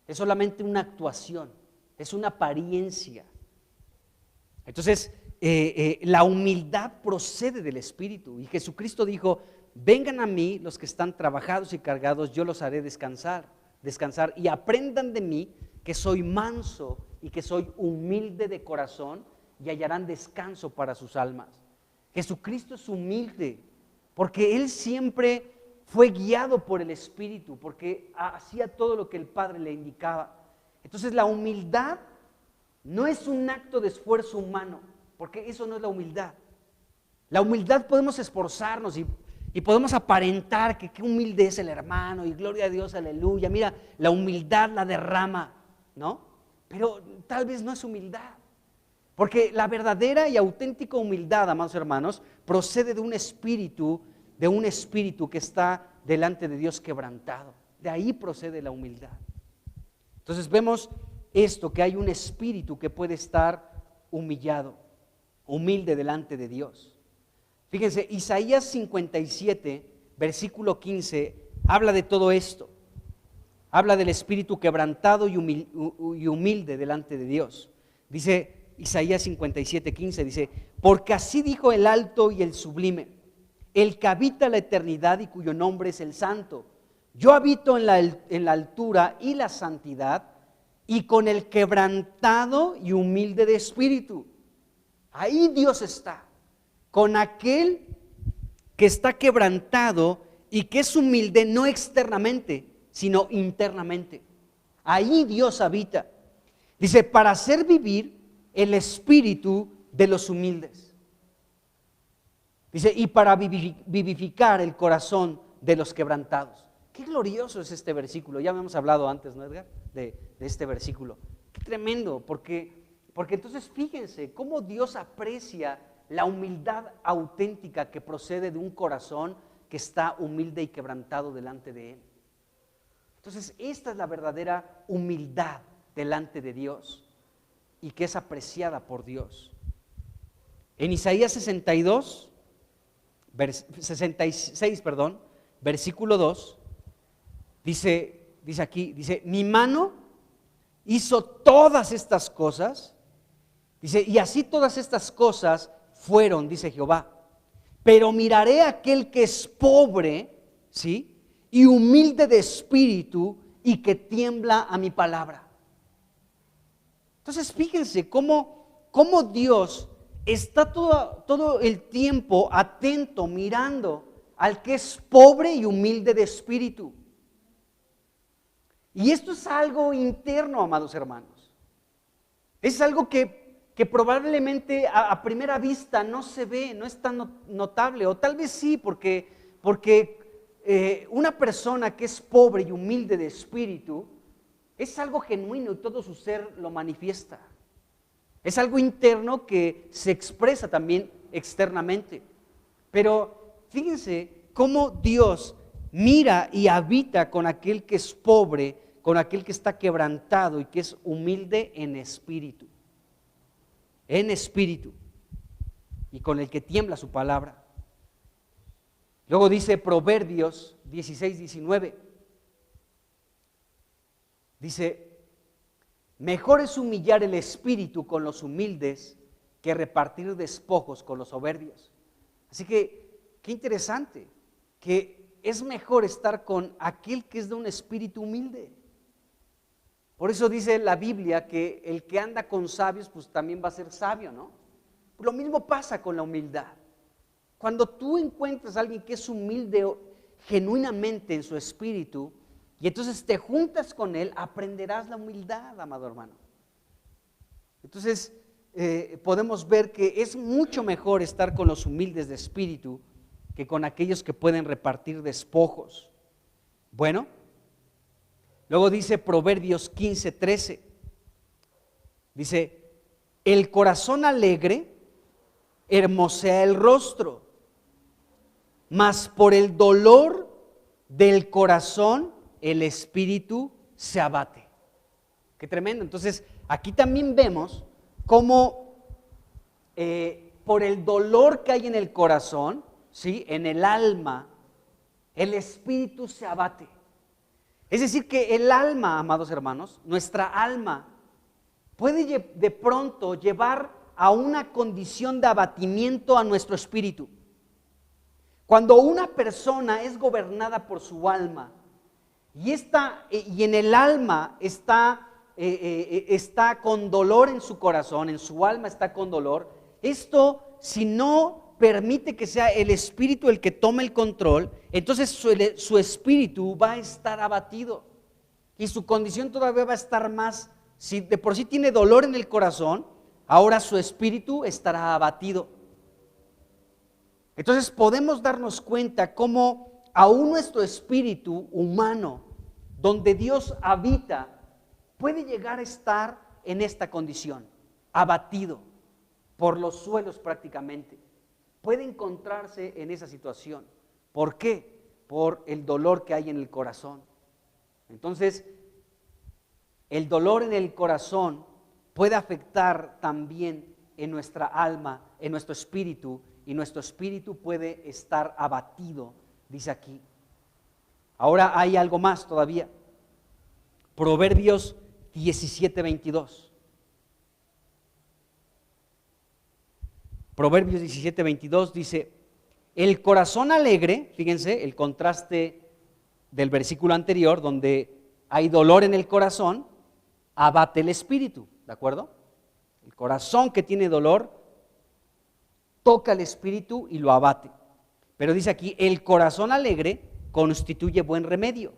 Es solamente una actuación, es una apariencia. Entonces, la humildad procede del espíritu. Y Jesucristo dijo, vengan a mí los que están trabajados y cargados, yo los haré descansar, y aprendan de mí que soy manso y que soy humilde de corazón, y hallarán descanso para sus almas. Jesucristo es humilde porque Él siempre fue guiado por el Espíritu, porque hacía todo lo que el Padre le indicaba. Entonces la humildad no es un acto de esfuerzo humano, porque eso no es la humildad. La humildad podemos esforzarnos y podemos aparentar que qué humilde es el hermano y gloria a Dios, aleluya. Mira, la humildad la derrama, ¿no? Pero tal vez no es humildad. Porque la verdadera y auténtica humildad, amados hermanos, procede de un espíritu que está delante de Dios quebrantado. De ahí procede la humildad. Entonces vemos esto, que hay un espíritu que puede estar humillado, humilde delante de Dios. Fíjense, Isaías 57, versículo 15, habla de todo esto. Habla del espíritu quebrantado y humilde delante de Dios. Dice Isaías 57, 15, dice, porque así dijo el alto y el sublime, el que habita la eternidad y cuyo nombre es el santo. Yo habito en la altura y la santidad, y con el quebrantado y humilde de espíritu. Ahí Dios está, con aquel que está quebrantado y que es humilde no externamente, sino internamente. Ahí Dios habita. Dice, para hacer vivir el espíritu de los humildes. Dice, y para vivificar el corazón de los quebrantados. Qué glorioso es este versículo. Ya habíamos hablado antes, ¿no, Edgar? De este versículo. Qué tremendo, porque entonces fíjense cómo Dios aprecia la humildad auténtica que procede de un corazón que está humilde y quebrantado delante de Él. Entonces, esta es la verdadera humildad delante de Dios y que es apreciada por Dios. En Isaías 66, versículo 2, dice aquí, dice, mi mano hizo todas estas cosas, dice, y así todas estas cosas fueron, dice Jehová, pero miraré a aquel que es pobre, ¿sí?, y humilde de espíritu y que tiembla a mi palabra. Entonces fíjense cómo Dios está todo el tiempo atento, mirando al que es pobre y humilde de espíritu. Y esto es algo interno, amados hermanos. Es algo que probablemente a primera vista no se ve, no es tan notable, o tal vez sí, porque una persona que es pobre y humilde de espíritu es algo genuino y todo su ser lo manifiesta. Es algo interno que se expresa también externamente. Pero fíjense cómo Dios mira y habita con aquel que es pobre, con aquel que está quebrantado y que es humilde en espíritu. En espíritu. Y con el que tiembla su palabra. Luego dice Proverbios 16, 19. Dice, mejor es humillar el espíritu con los humildes que repartir despojos con los soberbios. Así que, qué interesante, que es mejor estar con aquel que es de un espíritu humilde. Por eso dice la Biblia que el que anda con sabios, pues también va a ser sabio, ¿no? Lo mismo pasa con la humildad. Cuando tú encuentras a alguien que es humilde genuinamente en su espíritu, y entonces te juntas con él, aprenderás la humildad, amado hermano. Entonces podemos ver que es mucho mejor estar con los humildes de espíritu que con aquellos que pueden repartir despojos. Bueno, luego dice Proverbios 15:13. Dice, el corazón alegre hermosea el rostro, mas por el dolor del corazón el espíritu se abate. Qué tremendo. Entonces, aquí también vemos cómo por el dolor que hay en el corazón, ¿sí?, en el alma, el espíritu se abate. Es decir, que el alma, amados hermanos, nuestra alma, puede de pronto llevar a una condición de abatimiento a nuestro espíritu. Cuando una persona es gobernada por su alma y en el alma está con dolor en su corazón, en su alma está con dolor, esto, si no permite que sea el espíritu el que tome el control, entonces su espíritu va a estar abatido y su condición todavía va a estar más. Si de por sí tiene dolor en el corazón, ahora su espíritu estará abatido. Entonces podemos darnos cuenta cómo aún nuestro espíritu humano, donde Dios habita, puede llegar a estar en esta condición, abatido por los suelos prácticamente. Puede encontrarse en esa situación. ¿Por qué? Por el dolor que hay en el corazón. Entonces, el dolor en el corazón puede afectar también en nuestra alma, en nuestro espíritu, y nuestro espíritu puede estar abatido, dice aquí. Ahora hay algo más todavía. Proverbios 17:22. Proverbios 17:22 dice, el corazón alegre, fíjense el contraste del versículo anterior, donde hay dolor en el corazón, abate el espíritu, ¿de acuerdo? El corazón que tiene dolor toca el espíritu y lo abate. Pero dice aquí, el corazón alegre constituye buen remedio,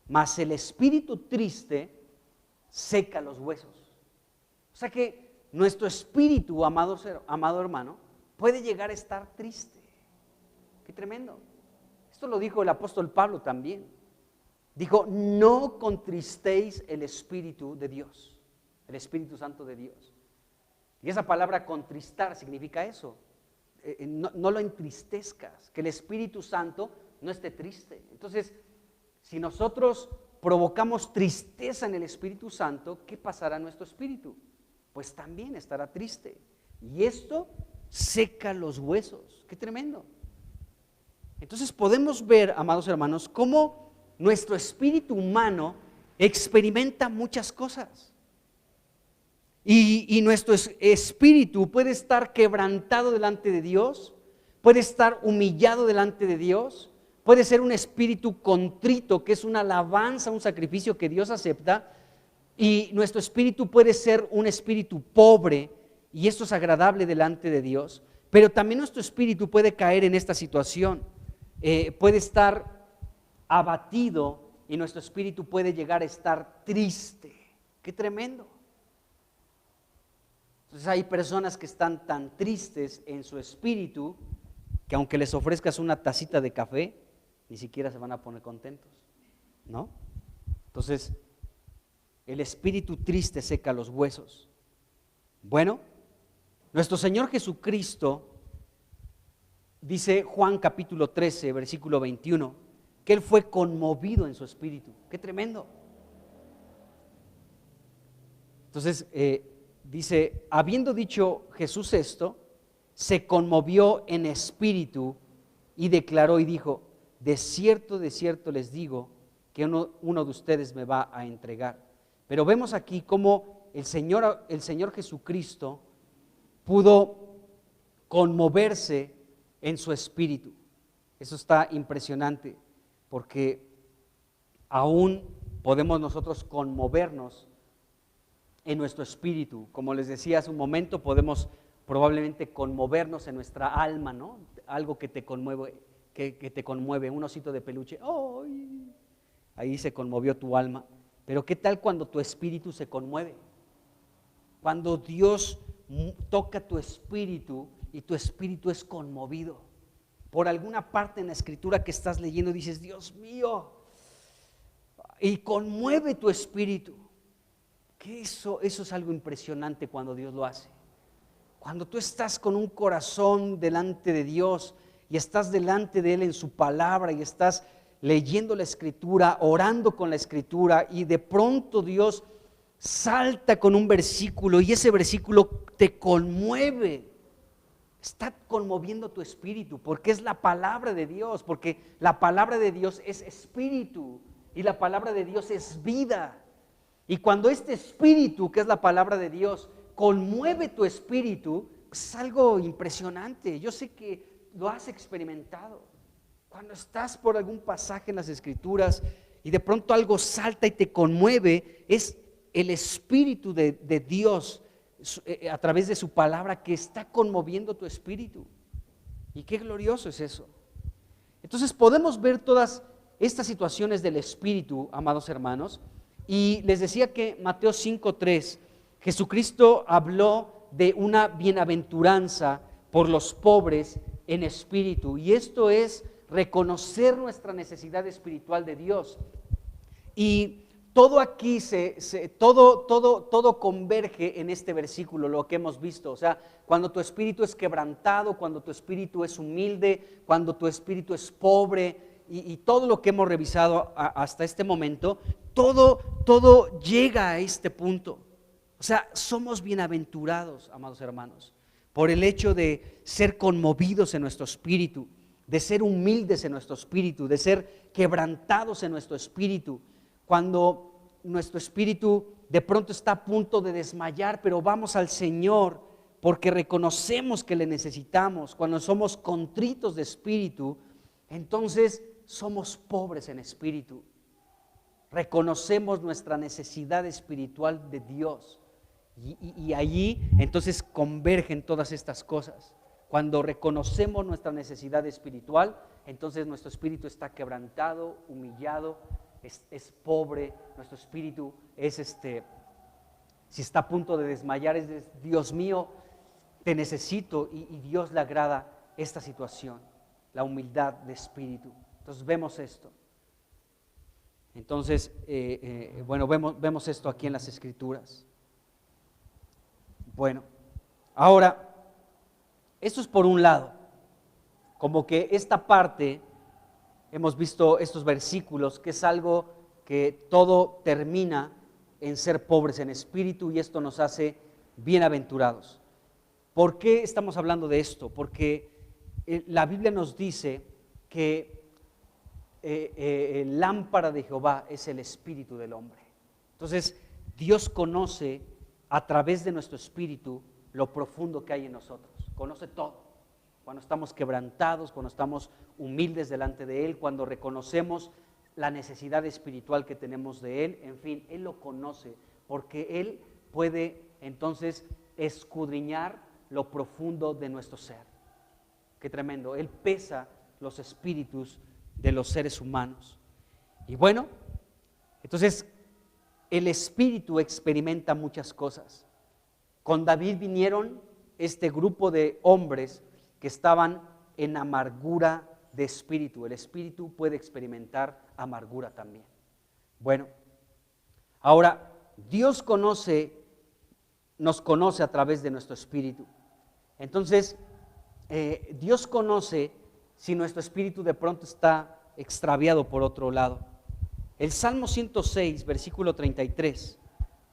mas el espíritu triste seca los huesos. O sea que nuestro espíritu, amado hermano, puede llegar a estar triste. Qué tremendo. Esto lo dijo el apóstol Pablo también. Dijo, no contristéis el Espíritu de Dios, el Espíritu Santo de Dios. Y esa palabra contristar significa eso. No lo entristezcas, que el Espíritu Santo no esté triste. Entonces, si nosotros provocamos tristeza en el Espíritu Santo, ¿qué pasará a nuestro espíritu? Pues también estará triste. Y esto seca los huesos. Qué tremendo. Entonces podemos ver, amados hermanos, cómo nuestro espíritu humano experimenta muchas cosas. Y nuestro espíritu puede estar quebrantado delante de Dios, puede estar humillado delante de Dios, puede ser un espíritu contrito, que es una alabanza, un sacrificio que Dios acepta, y nuestro espíritu puede ser un espíritu pobre, y esto es agradable delante de Dios, pero también nuestro espíritu puede caer en esta situación, puede estar abatido y nuestro espíritu puede llegar a estar triste. ¡Qué tremendo! Entonces hay personas que están tan tristes en su espíritu que aunque les ofrezcas una tacita de café, ni siquiera se van a poner contentos, ¿no? Entonces, el espíritu triste seca los huesos. Bueno, nuestro Señor Jesucristo, dice Juan capítulo 13, versículo 21, que Él fue conmovido en su espíritu. ¡Qué tremendo! Entonces, dice, habiendo dicho Jesús esto, se conmovió en espíritu y declaró y dijo, de cierto les digo que uno de ustedes me va a entregar. Pero vemos aquí cómo el Señor Jesucristo pudo conmoverse en su espíritu. Eso está impresionante, porque aún podemos nosotros conmovernos en nuestro espíritu. Como les decía hace un momento, podemos probablemente conmovernos en nuestra alma, ¿no? Algo que te conmueve, que te conmueve, un osito de peluche, ¡ay! Ahí se conmovió tu alma. Pero ¿qué tal cuando tu espíritu se conmueve? Cuando Dios toca tu espíritu y tu espíritu es conmovido por alguna parte en la escritura que estás leyendo, dices, Dios mío, y conmueve tu espíritu. Que eso es algo impresionante cuando Dios lo hace. Cuando tú estás con un corazón delante de Dios y estás delante de Él en su palabra y estás leyendo la Escritura, orando con la Escritura, y de pronto Dios salta con un versículo y ese versículo te conmueve. Está conmoviendo tu espíritu porque es la palabra de Dios, porque la palabra de Dios es espíritu y la palabra de Dios es vida. Y cuando este espíritu, que es la palabra de Dios, conmueve tu espíritu, es algo impresionante. Yo sé que lo has experimentado. Cuando estás por algún pasaje en las Escrituras y de pronto algo salta y te conmueve, es el espíritu de Dios a través de su palabra que está conmoviendo tu espíritu. Y qué glorioso es eso. Entonces podemos ver todas estas situaciones del espíritu, amados hermanos, y les decía que Mateo 5:3, Jesucristo habló de una bienaventuranza por los pobres en espíritu, y esto es reconocer nuestra necesidad espiritual de Dios. Y todo aquí, todo converge en este versículo, lo que hemos visto. O sea, cuando tu espíritu es quebrantado, cuando tu espíritu es humilde, cuando tu espíritu es pobre, y todo lo que hemos revisado hasta este momento, todo llega a este punto. O sea, somos bienaventurados, amados hermanos, por el hecho de ser conmovidos en nuestro espíritu, de ser humildes en nuestro espíritu, de ser quebrantados en nuestro espíritu. Cuando nuestro espíritu de pronto está a punto de desmayar, pero vamos al Señor porque reconocemos que le necesitamos. Cuando somos contritos de espíritu, entonces somos pobres en espíritu. Reconocemos nuestra necesidad espiritual de Dios y allí entonces convergen todas estas cosas. Cuando reconocemos nuestra necesidad espiritual, entonces nuestro espíritu está quebrantado, humillado, es pobre, nuestro espíritu es si está a punto de desmayar, es Dios mío, te necesito, y Dios le agrada esta situación, la humildad de espíritu. Entonces vemos esto. Entonces, bueno, vemos esto aquí en las Escrituras. Bueno, ahora, esto es por un lado, como que esta parte, hemos visto estos versículos, que es algo que todo termina en ser pobres en espíritu y esto nos hace bienaventurados. ¿Por qué estamos hablando de esto? Porque la Biblia nos dice que lámpara de Jehová es el espíritu del hombre. Entonces, Dios conoce a través de nuestro espíritu lo profundo que hay en nosotros, conoce todo. Cuando estamos quebrantados, cuando estamos humildes delante de Él, cuando reconocemos la necesidad espiritual que tenemos de Él, en fin, Él lo conoce, porque Él puede entonces escudriñar lo profundo de nuestro ser. Qué tremendo, Él pesa los espíritus de los seres humanos. Y bueno, entonces el espíritu experimenta muchas cosas. Con David vinieron este grupo de hombres que estaban en amargura de espíritu. El espíritu puede experimentar amargura también. Bueno, ahora Dios nos conoce a través de nuestro espíritu. Entonces, Dios conoce si nuestro espíritu de pronto está extraviado por otro lado. El Salmo 106, versículo 33,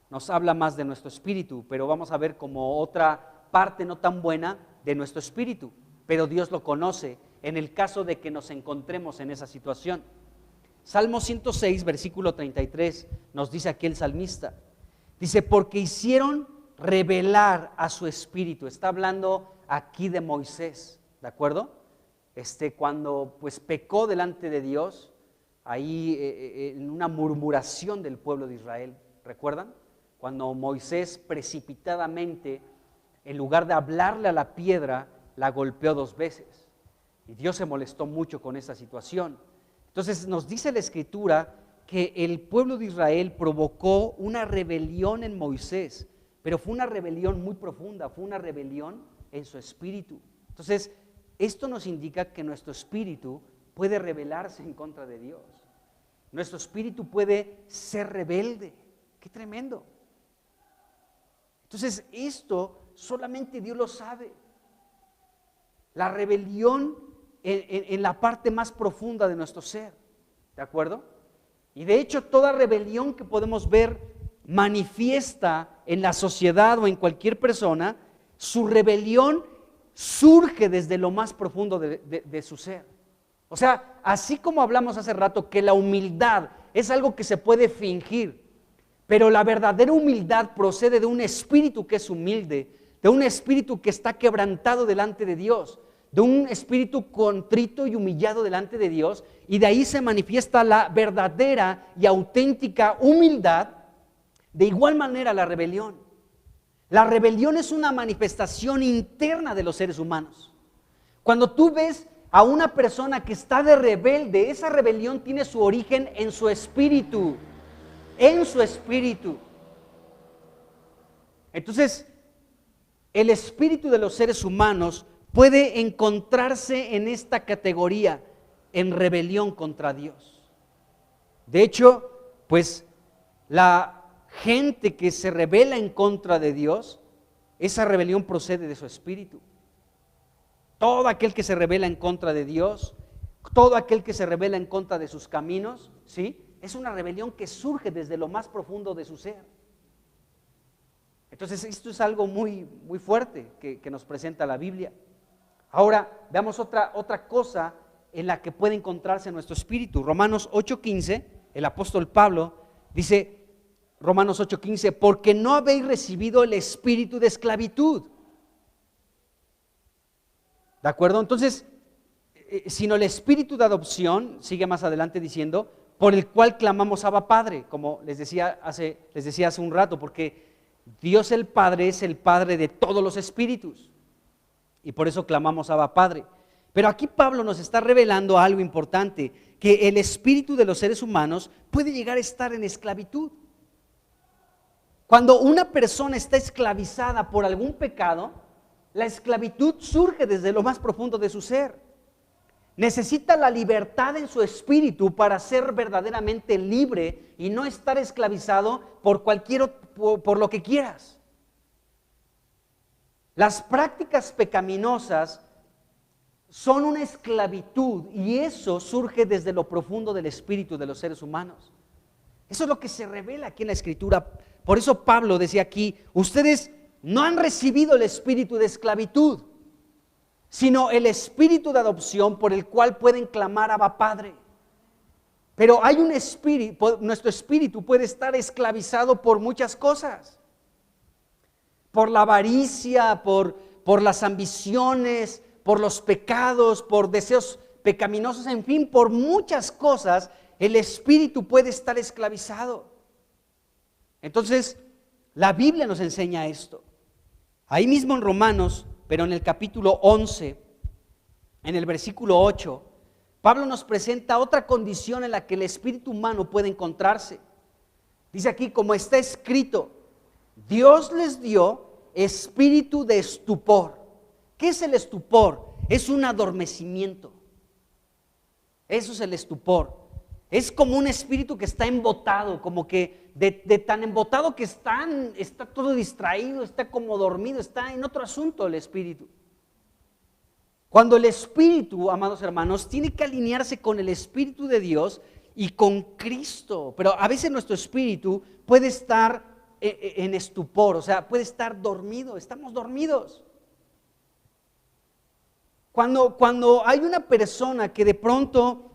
nos habla más de nuestro espíritu, pero vamos a ver como otra parte no tan buena de nuestro espíritu, pero Dios lo conoce en el caso de que nos encontremos en esa situación. Salmo 106, versículo 33, nos dice aquí el salmista, dice, porque hicieron revelar a su espíritu. Está hablando aquí de Moisés, ¿de acuerdo? Cuando pues pecó delante de Dios, ahí en una murmuración del pueblo de Israel, ¿recuerdan? Cuando Moisés precipitadamente, en lugar de hablarle a la piedra, la golpeó 2 veces. Y Dios se molestó mucho con esa situación. Entonces nos dice la Escritura que el pueblo de Israel provocó una rebelión en Moisés, pero fue una rebelión muy profunda, fue una rebelión en su espíritu. Entonces, esto nos indica que nuestro espíritu puede rebelarse en contra de Dios. Nuestro espíritu puede ser rebelde. ¡Qué tremendo! Entonces, esto solamente Dios lo sabe. La rebelión en la parte más profunda de nuestro ser. ¿De acuerdo? Y de hecho, toda rebelión que podemos ver manifiesta en la sociedad o en cualquier persona, su rebelión surge desde lo más profundo de su ser. O sea, así como hablamos hace rato que la humildad es algo que se puede fingir, pero la verdadera humildad procede de un espíritu que es humilde, de un espíritu que está quebrantado delante de Dios, de un espíritu contrito y humillado delante de Dios, y de ahí se manifiesta la verdadera y auténtica humildad. De igual manera la rebelión. La rebelión es una manifestación interna de los seres humanos. Cuando tú ves a una persona que está de rebelde, esa rebelión tiene su origen en su espíritu. En su espíritu. Entonces, el espíritu de los seres humanos puede encontrarse en esta categoría, en rebelión contra Dios. De hecho, pues la gente que se rebela en contra de Dios, esa rebelión procede de su espíritu. Todo aquel que se rebela en contra de Dios, todo aquel que se rebela en contra de sus caminos, ¿sí? Es una rebelión que surge desde lo más profundo de su ser. Entonces, esto es algo muy, muy fuerte que nos presenta la Biblia. Ahora, veamos otra cosa en la que puede encontrarse nuestro espíritu. Romanos 8:15, el apóstol Pablo dice, Romanos 8:15, porque no habéis recibido el espíritu de esclavitud. ¿De acuerdo? Entonces, sino el espíritu de adopción, sigue más adelante diciendo, por el cual clamamos Abba Padre, como les decía hace un rato, porque Dios el Padre es el Padre de todos los espíritus, y por eso clamamos Abba Padre. Pero aquí Pablo nos está revelando algo importante, que el espíritu de los seres humanos puede llegar a estar en esclavitud. Cuando una persona está esclavizada por algún pecado, la esclavitud surge desde lo más profundo de su ser. Necesita la libertad en su espíritu para ser verdaderamente libre y no estar esclavizado por lo que quieras. Las prácticas pecaminosas son una esclavitud y eso surge desde lo profundo del espíritu de los seres humanos. Eso es lo que se revela aquí en la Escritura. Por eso Pablo decía aquí, ustedes no han recibido el espíritu de esclavitud, sino el espíritu de adopción por el cual pueden clamar Abba Padre. Pero hay un espíritu, nuestro espíritu puede estar esclavizado por muchas cosas, por la avaricia, por las ambiciones, por los pecados, por deseos pecaminosos, en fin, por muchas cosas, el espíritu puede estar esclavizado. Entonces, la Biblia nos enseña esto. Ahí mismo en Romanos, pero en el capítulo 11, en el versículo 8, Pablo nos presenta otra condición en la que el espíritu humano puede encontrarse. Dice aquí, como está escrito, Dios les dio espíritu de estupor. ¿Qué es el estupor? Es un adormecimiento. Eso es el estupor. Es como un espíritu que está embotado, como que de tan embotado que está todo distraído, está como dormido, está en otro asunto el espíritu. Cuando el espíritu, amados hermanos, tiene que alinearse con el espíritu de Dios y con Cristo, pero a veces nuestro espíritu puede estar en estupor, o sea, puede estar dormido, estamos dormidos. Cuando hay una persona que de pronto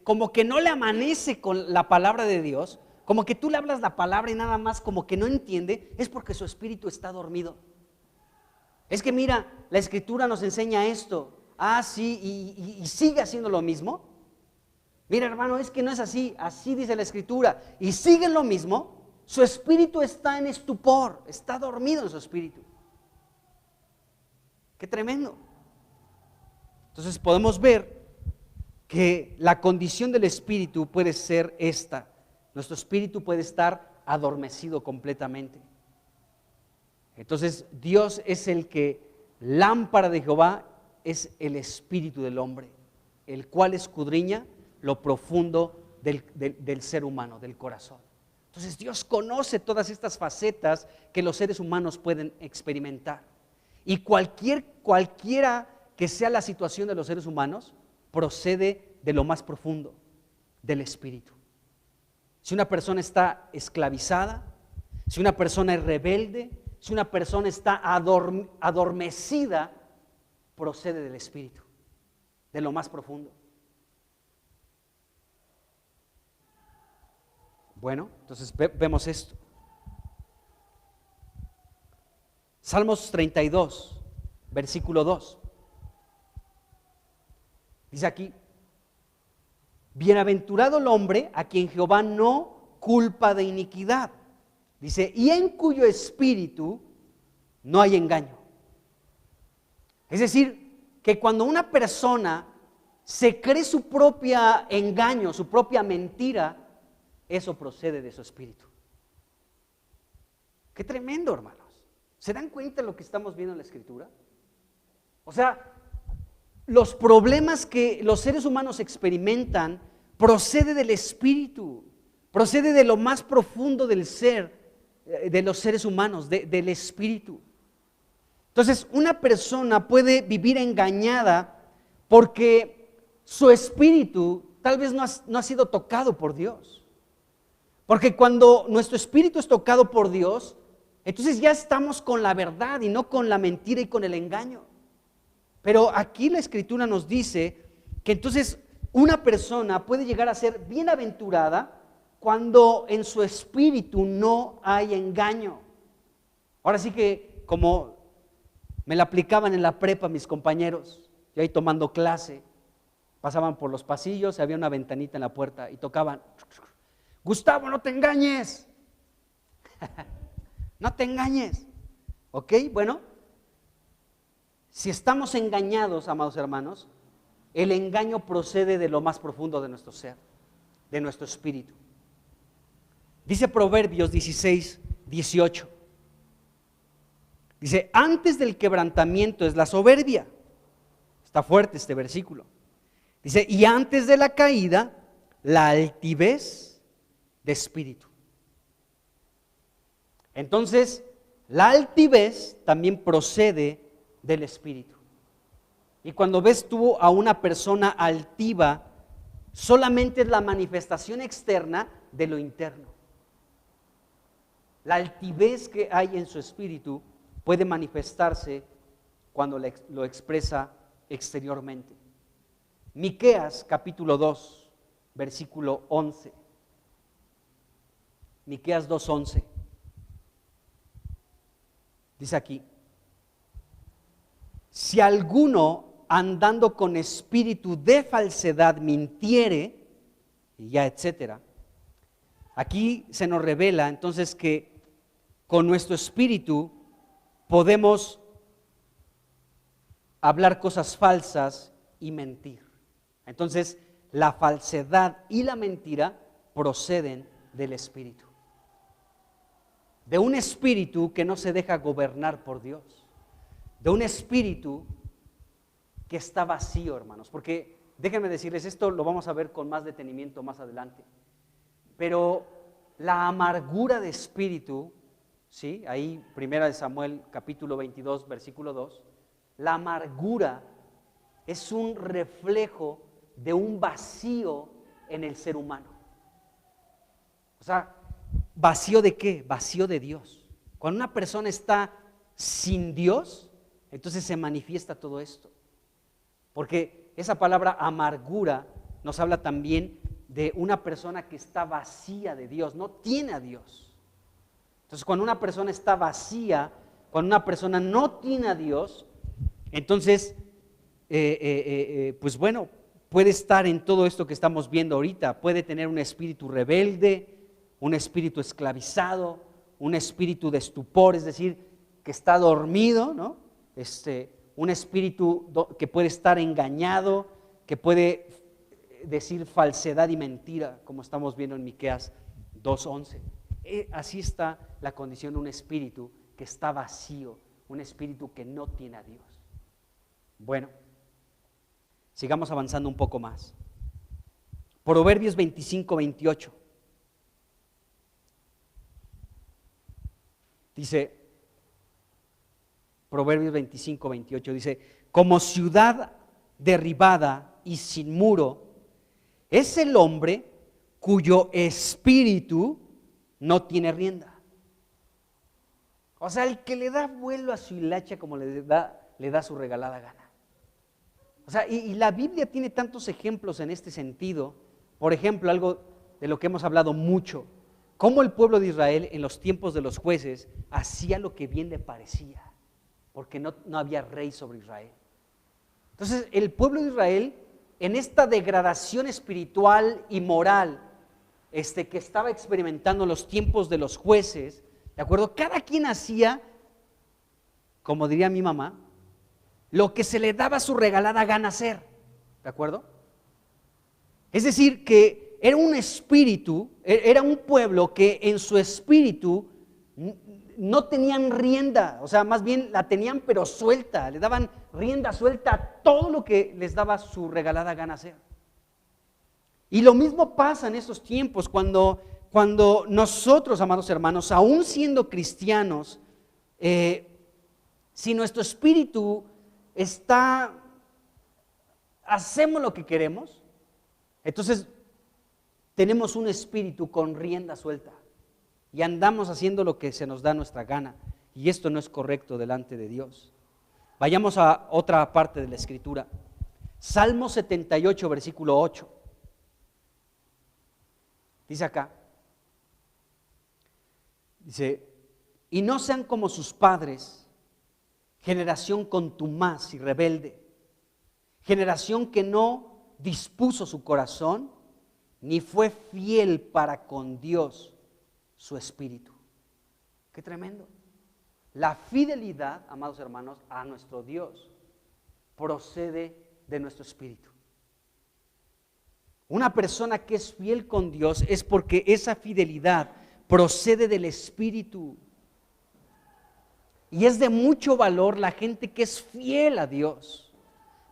como que no le amanece con la palabra de Dios, como que tú le hablas la palabra y nada más como que no entiende, es porque su espíritu está dormido. Es que mira, la Escritura nos enseña esto, sí, y sigue haciendo lo mismo. Mira, hermano, es que no es así, así dice la Escritura, y sigue lo mismo. Su espíritu está en estupor, está dormido en su espíritu. Qué tremendo. Entonces podemos ver que la condición del espíritu puede ser esta. Nuestro espíritu puede estar adormecido completamente. Entonces Dios es el que, lámpara de Jehová es el espíritu del hombre, el cual escudriña lo profundo del ser humano, del corazón. Entonces Dios conoce todas estas facetas que los seres humanos pueden experimentar. Y cualquiera que sea la situación de los seres humanos, procede de lo más profundo, del espíritu. Si una persona está esclavizada, si una persona es rebelde, si una persona está adormecida, procede del espíritu, de lo más profundo. Bueno, entonces vemos esto. Salmos 32, versículo 2. Dice aquí: bienaventurado el hombre a quien Jehová no culpa de iniquidad. Dice, y en cuyo espíritu no hay engaño. Es decir, que cuando una persona se cree su propia engaño, su propia mentira, eso procede de su espíritu. Qué tremendo, hermanos. ¿Se dan cuenta de lo que estamos viendo en la Escritura? O sea, los problemas que los seres humanos experimentan procede del espíritu, procede de lo más profundo del ser, de los seres humanos, del espíritu. Entonces, una persona puede vivir engañada porque su espíritu tal vez no ha sido tocado por Dios. Porque cuando nuestro espíritu es tocado por Dios, entonces ya estamos con la verdad y no con la mentira y con el engaño. Pero aquí la Escritura nos dice que entonces una persona puede llegar a ser bienaventurada cuando en su espíritu no hay engaño. Ahora sí que, como me la aplicaban en la prepa mis compañeros, yo ahí tomando clase, pasaban por los pasillos, había una ventanita en la puerta y tocaban: Gustavo, no te engañes. No te engañes. ¿Ok? Bueno, si estamos engañados, amados hermanos, el engaño procede de lo más profundo de nuestro ser, de nuestro espíritu. Dice Proverbios 16, 18. Dice, antes del quebrantamiento es la soberbia. Está fuerte este versículo. Dice, y antes de la caída, la altivez de espíritu. Entonces, la altivez también procede del espíritu. Y cuando ves tú a una persona altiva, solamente es la manifestación externa de lo interno. La altivez que hay en su espíritu puede manifestarse cuando lo expresa exteriormente. Miqueas capítulo 2, versículo 11. Miqueas 2:11. Dice aquí: si alguno andando con espíritu de falsedad mintiere, y ya etcétera. Aquí se nos revela entonces que con nuestro espíritu podemos hablar cosas falsas y mentir. Entonces, la falsedad y la mentira proceden del espíritu. De un espíritu que no se deja gobernar por Dios. De un espíritu que está vacío, hermanos. Porque déjenme decirles, esto lo vamos a ver con más detenimiento más adelante. Pero la amargura de espíritu, ¿sí? Ahí, 1 Samuel capítulo 22, versículo 2. La amargura es un reflejo de un vacío en el ser humano. O sea, ¿vacío de qué? Vacío de Dios. Cuando una persona está sin Dios, entonces se manifiesta todo esto. Porque esa palabra amargura nos habla también de una persona que está vacía de Dios, no tiene a Dios. Entonces, cuando una persona está vacía, cuando una persona no tiene a Dios, entonces, pues bueno, puede estar en todo esto que estamos viendo ahorita. Puede tener un espíritu rebelde, un espíritu esclavizado, un espíritu de estupor, es decir, que está dormido, ¿no? Un espíritu que puede estar engañado, que puede decir falsedad y mentira, como estamos viendo en Miqueas 2:11. Así está la condición de un espíritu que está vacío, un espíritu que no tiene a Dios. Bueno, sigamos avanzando un poco más. Proverbios 25, 28. Dice, Proverbios 25, 28, dice, como ciudad derribada y sin muro, es el hombre cuyo espíritu no tiene rienda. O sea, el que le da vuelo a su hilacha como le da su regalada gana. O sea, y la Biblia tiene tantos ejemplos en este sentido. Por ejemplo, algo de lo que hemos hablado mucho, cómo el pueblo de Israel en los tiempos de los jueces hacía lo que bien le parecía, porque no había rey sobre Israel. Entonces, el pueblo de Israel, en esta degradación espiritual y moral que estaba experimentando en los tiempos de los jueces, ¿de acuerdo? Cada quien hacía, como diría mi mamá, lo que se le daba su regalada gana hacer, ¿de acuerdo? Es decir, que era un espíritu, era un pueblo que en su espíritu no tenían rienda, o sea, más bien la tenían pero suelta, le daban rienda suelta a todo lo que les daba su regalada gana hacer. Y lo mismo pasa en estos tiempos cuando nosotros, amados hermanos, aún siendo cristianos, si nuestro espíritu hacemos lo que queremos, entonces tenemos un espíritu con rienda suelta y andamos haciendo lo que se nos da nuestra gana, y esto no es correcto delante de Dios. Vayamos a otra parte de la Escritura. Salmo 78, versículo 8. Dice acá, dice, y no sean como sus padres, generación contumaz y rebelde, generación que no dispuso su corazón, ni fue fiel para con Dios su espíritu. Qué tremendo. La fidelidad, amados hermanos, a nuestro Dios procede de nuestro espíritu. Una persona que es fiel con Dios es porque esa fidelidad procede del espíritu. Y es de mucho valor la gente que es fiel a Dios,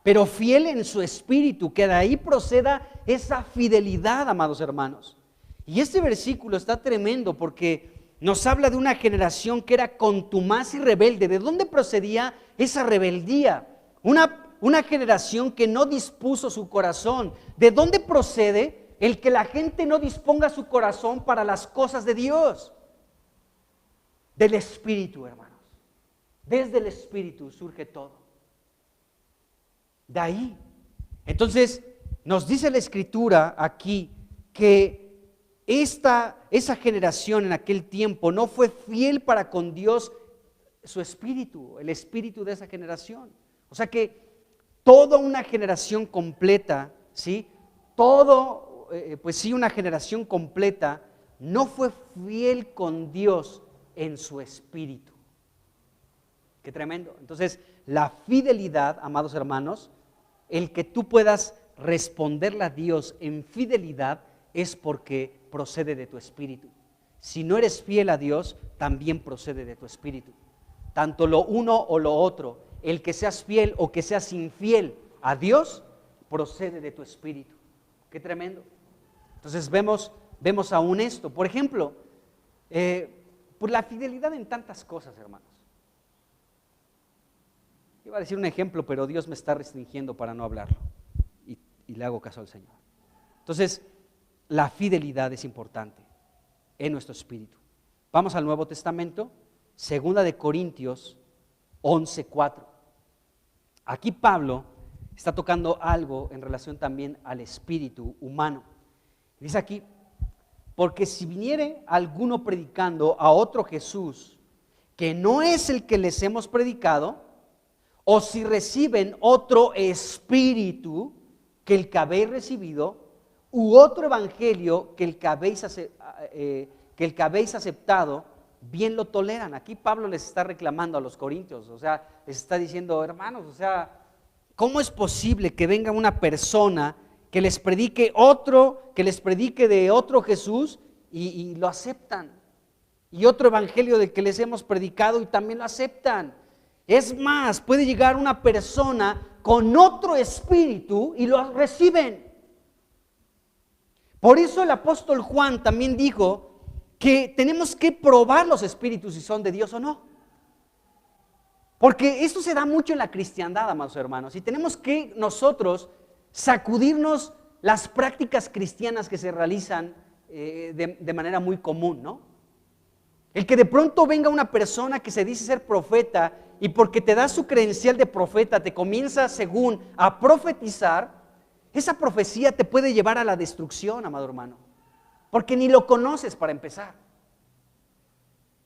pero fiel en su espíritu, que de ahí proceda esa fidelidad, amados hermanos. Y este versículo está tremendo porque nos habla de una generación que era contumaz y rebelde. ¿De dónde procedía esa rebeldía? Una generación que no dispuso su corazón. ¿De dónde procede el que la gente no disponga su corazón para las cosas de Dios? Del espíritu, hermanos. Desde el espíritu surge todo. De ahí. Entonces, nos dice la Escritura aquí que esa generación en aquel tiempo no fue fiel para con Dios, su espíritu, el espíritu de esa generación. O sea que toda una generación completa, ¿sí? Una generación completa no fue fiel con Dios en su espíritu. Qué tremendo. Entonces, la fidelidad, amados hermanos, el que tú puedas responderle a Dios en fidelidad es porque procede de tu espíritu. Si no eres fiel a Dios, también procede de tu espíritu. Tanto lo uno o lo otro, el que seas fiel o que seas infiel a Dios, procede de tu espíritu. Qué tremendo. Entonces vemos aún esto. Por ejemplo, por la fidelidad en tantas cosas, hermanos. Iba a decir un ejemplo, pero Dios me está restringiendo para no hablarlo. Y le hago caso al Señor. Entonces, la fidelidad es importante en nuestro espíritu. Vamos al Nuevo Testamento, 2 de Corintios 11:4. Aquí Pablo está tocando algo en relación también al espíritu humano. Dice aquí, porque si viniere alguno predicando a otro Jesús, que no es el que les hemos predicado, o si reciben otro espíritu que el que habéis recibido, u otro evangelio que el que habéis aceptado, bien lo toleran. Aquí Pablo les está reclamando a los corintios, o sea, les está diciendo, hermanos, o sea, ¿cómo es posible que venga una persona que les predique de otro Jesús y lo aceptan? Y otro evangelio del que les hemos predicado y también lo aceptan. Es más, puede llegar una persona con otro espíritu y lo reciben. Por eso el apóstol Juan también dijo que tenemos que probar los espíritus si son de Dios o no. Porque esto se da mucho en la cristiandad, amados hermanos, y tenemos que nosotros sacudirnos las prácticas cristianas que se realizan de manera muy común, ¿no? El que de pronto venga una persona que se dice ser profeta y porque te da su credencial de profeta te comienza según a profetizar, esa profecía te puede llevar a la destrucción, amado hermano, porque ni lo conoces para empezar,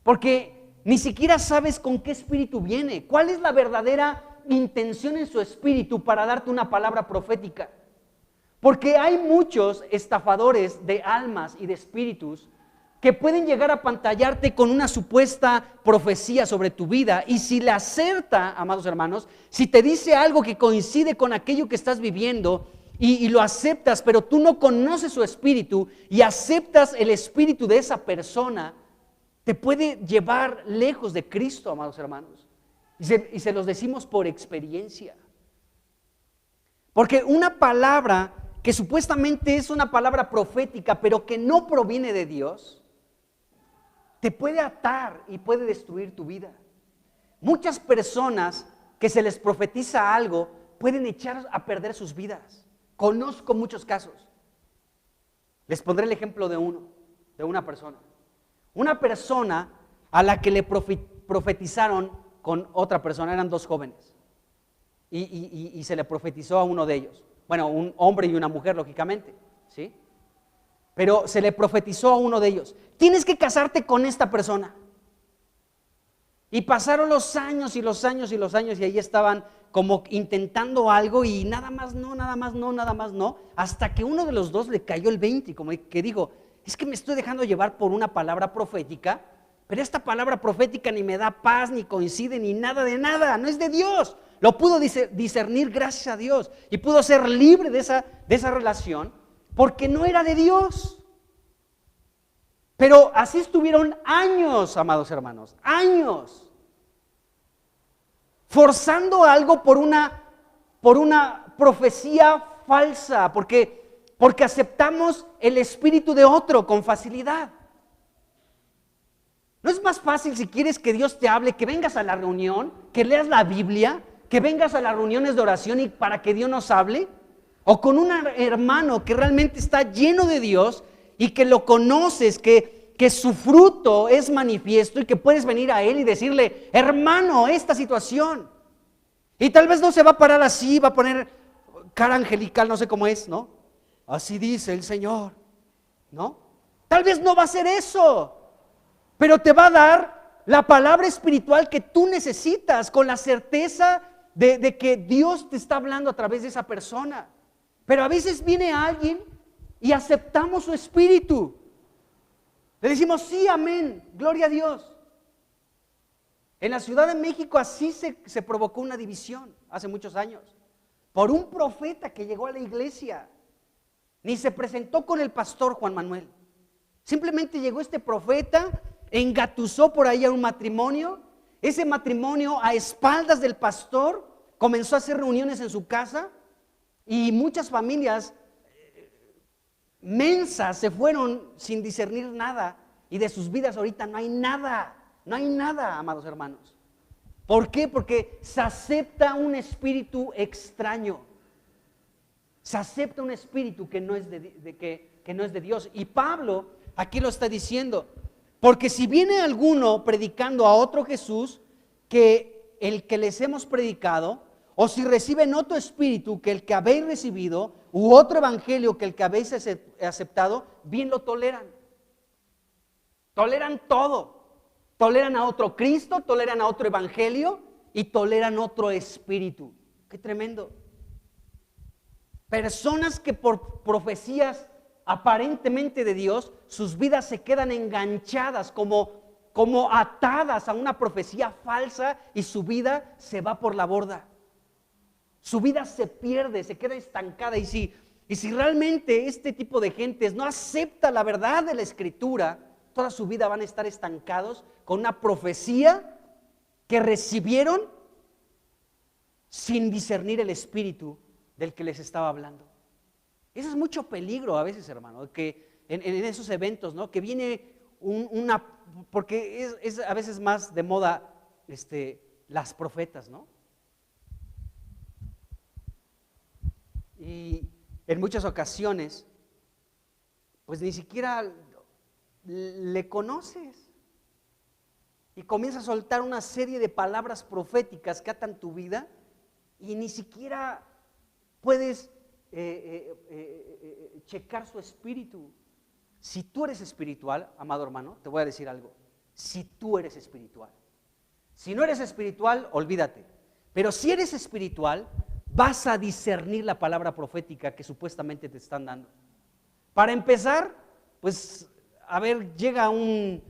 porque ni siquiera sabes con qué espíritu viene, cuál es la verdadera intención en su espíritu para darte una palabra profética. Porque hay muchos estafadores de almas y de espíritus que pueden llegar a apantallarte con una supuesta profecía sobre tu vida, y si le acerta, amados hermanos, si te dice algo que coincide con aquello que estás viviendo y lo aceptas, pero tú no conoces su espíritu y aceptas el espíritu de esa persona, te puede llevar lejos de Cristo, amados hermanos. Y se los decimos por experiencia. Porque una palabra que supuestamente es una palabra profética, pero que no proviene de Dios, te puede atar y puede destruir tu vida. Muchas personas que se les profetiza algo pueden echar a perder sus vidas. Conozco muchos casos. Les pondré el ejemplo de una persona. Una persona a la que le profetizaron con otra persona, eran dos jóvenes, y se le profetizó a uno de ellos. Bueno, un hombre y una mujer, lógicamente, ¿sí? Pero se le profetizó a uno de ellos: tienes que casarte con esta persona. Y pasaron los años y los años y los años, y ahí estaban como intentando algo, y nada más no, nada más no, nada más no, hasta que uno de los dos le cayó el 20, y como que dijo: es que me estoy dejando llevar por una palabra profética, pero esta palabra profética ni me da paz, ni coincide, ni nada de nada, no es de Dios. Lo pudo discernir, gracias a Dios, y pudo ser libre de esa relación, porque no era de Dios. Pero así estuvieron años, amados hermanos, años, forzando algo por una profecía falsa, porque aceptamos el espíritu de otro con facilidad. ¿No es más fácil, si quieres que Dios te hable, que vengas a la reunión, que leas la Biblia, que vengas a las reuniones de oración y para que Dios nos hable? O con un hermano que realmente está lleno de Dios y que lo conoces, que su fruto es manifiesto, y que puedes venir a él y decirle: hermano, esta situación. Y tal vez no se va a parar así, va a poner cara angelical, no sé cómo es, ¿no? Así dice el Señor, ¿no? Tal vez no va a hacer eso, pero te va a dar la palabra espiritual que tú necesitas, con la certeza de que Dios te está hablando a través de esa persona. Pero a veces viene alguien y aceptamos su espíritu. Le decimos: sí, amén, gloria a Dios. En la Ciudad de México así se provocó una división hace muchos años, por un profeta que llegó a la iglesia. Ni se presentó con el pastor Juan Manuel. Simplemente llegó este profeta, engatusó por ahí a un matrimonio. Ese matrimonio, a espaldas del pastor, comenzó a hacer reuniones en su casa, y muchas familias mensas se fueron sin discernir nada, y de sus vidas ahorita no hay nada, amados hermanos. ¿Por qué? Porque se acepta un espíritu extraño, se acepta un espíritu que no es que no es de Dios. Y Pablo aquí lo está diciendo: porque si viene alguno predicando a otro Jesús que el que les hemos predicado, o si reciben otro espíritu que el que habéis recibido, u otro evangelio que el que habéis aceptado, bien lo toleran. Toleran todo. Toleran a otro Cristo, toleran a otro evangelio y toleran otro espíritu. ¡Qué tremendo! Personas que por profecías aparentemente de Dios, sus vidas se quedan enganchadas, como atadas a una profecía falsa, y su vida se va por la borda. Su vida se pierde, se queda estancada. Y si realmente este tipo de gentes no acepta la verdad de la Escritura, toda su vida van a estar estancados con una profecía que recibieron sin discernir el espíritu del que les estaba hablando. Ese es mucho peligro a veces, hermano, que en esos eventos, ¿no? Que viene porque es a veces más de moda las profetas, ¿no? Y en muchas ocasiones, pues ni siquiera le conoces. Y comienza a soltar una serie de palabras proféticas que atan tu vida y ni siquiera puedes checar su espíritu. Si tú eres espiritual, amado hermano, te voy a decir algo. Si tú eres espiritual. Si no eres espiritual, olvídate. Pero si eres espiritual, vas a discernir la palabra profética que supuestamente te están dando. Para empezar, pues, a ver, llega a un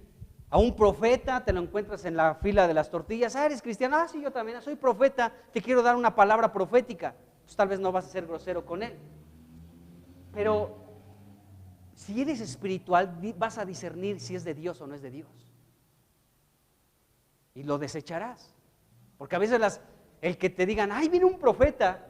profeta, te lo encuentras en la fila de las tortillas. Ah, ¿eres cristiano? Ah, sí, yo también, soy profeta, te quiero dar una palabra profética. Pues tal vez no vas a ser grosero con él. Pero si eres espiritual, vas a discernir si es de Dios o no es de Dios. Y lo desecharás. Porque a veces el que te digan, ay, viene un profeta,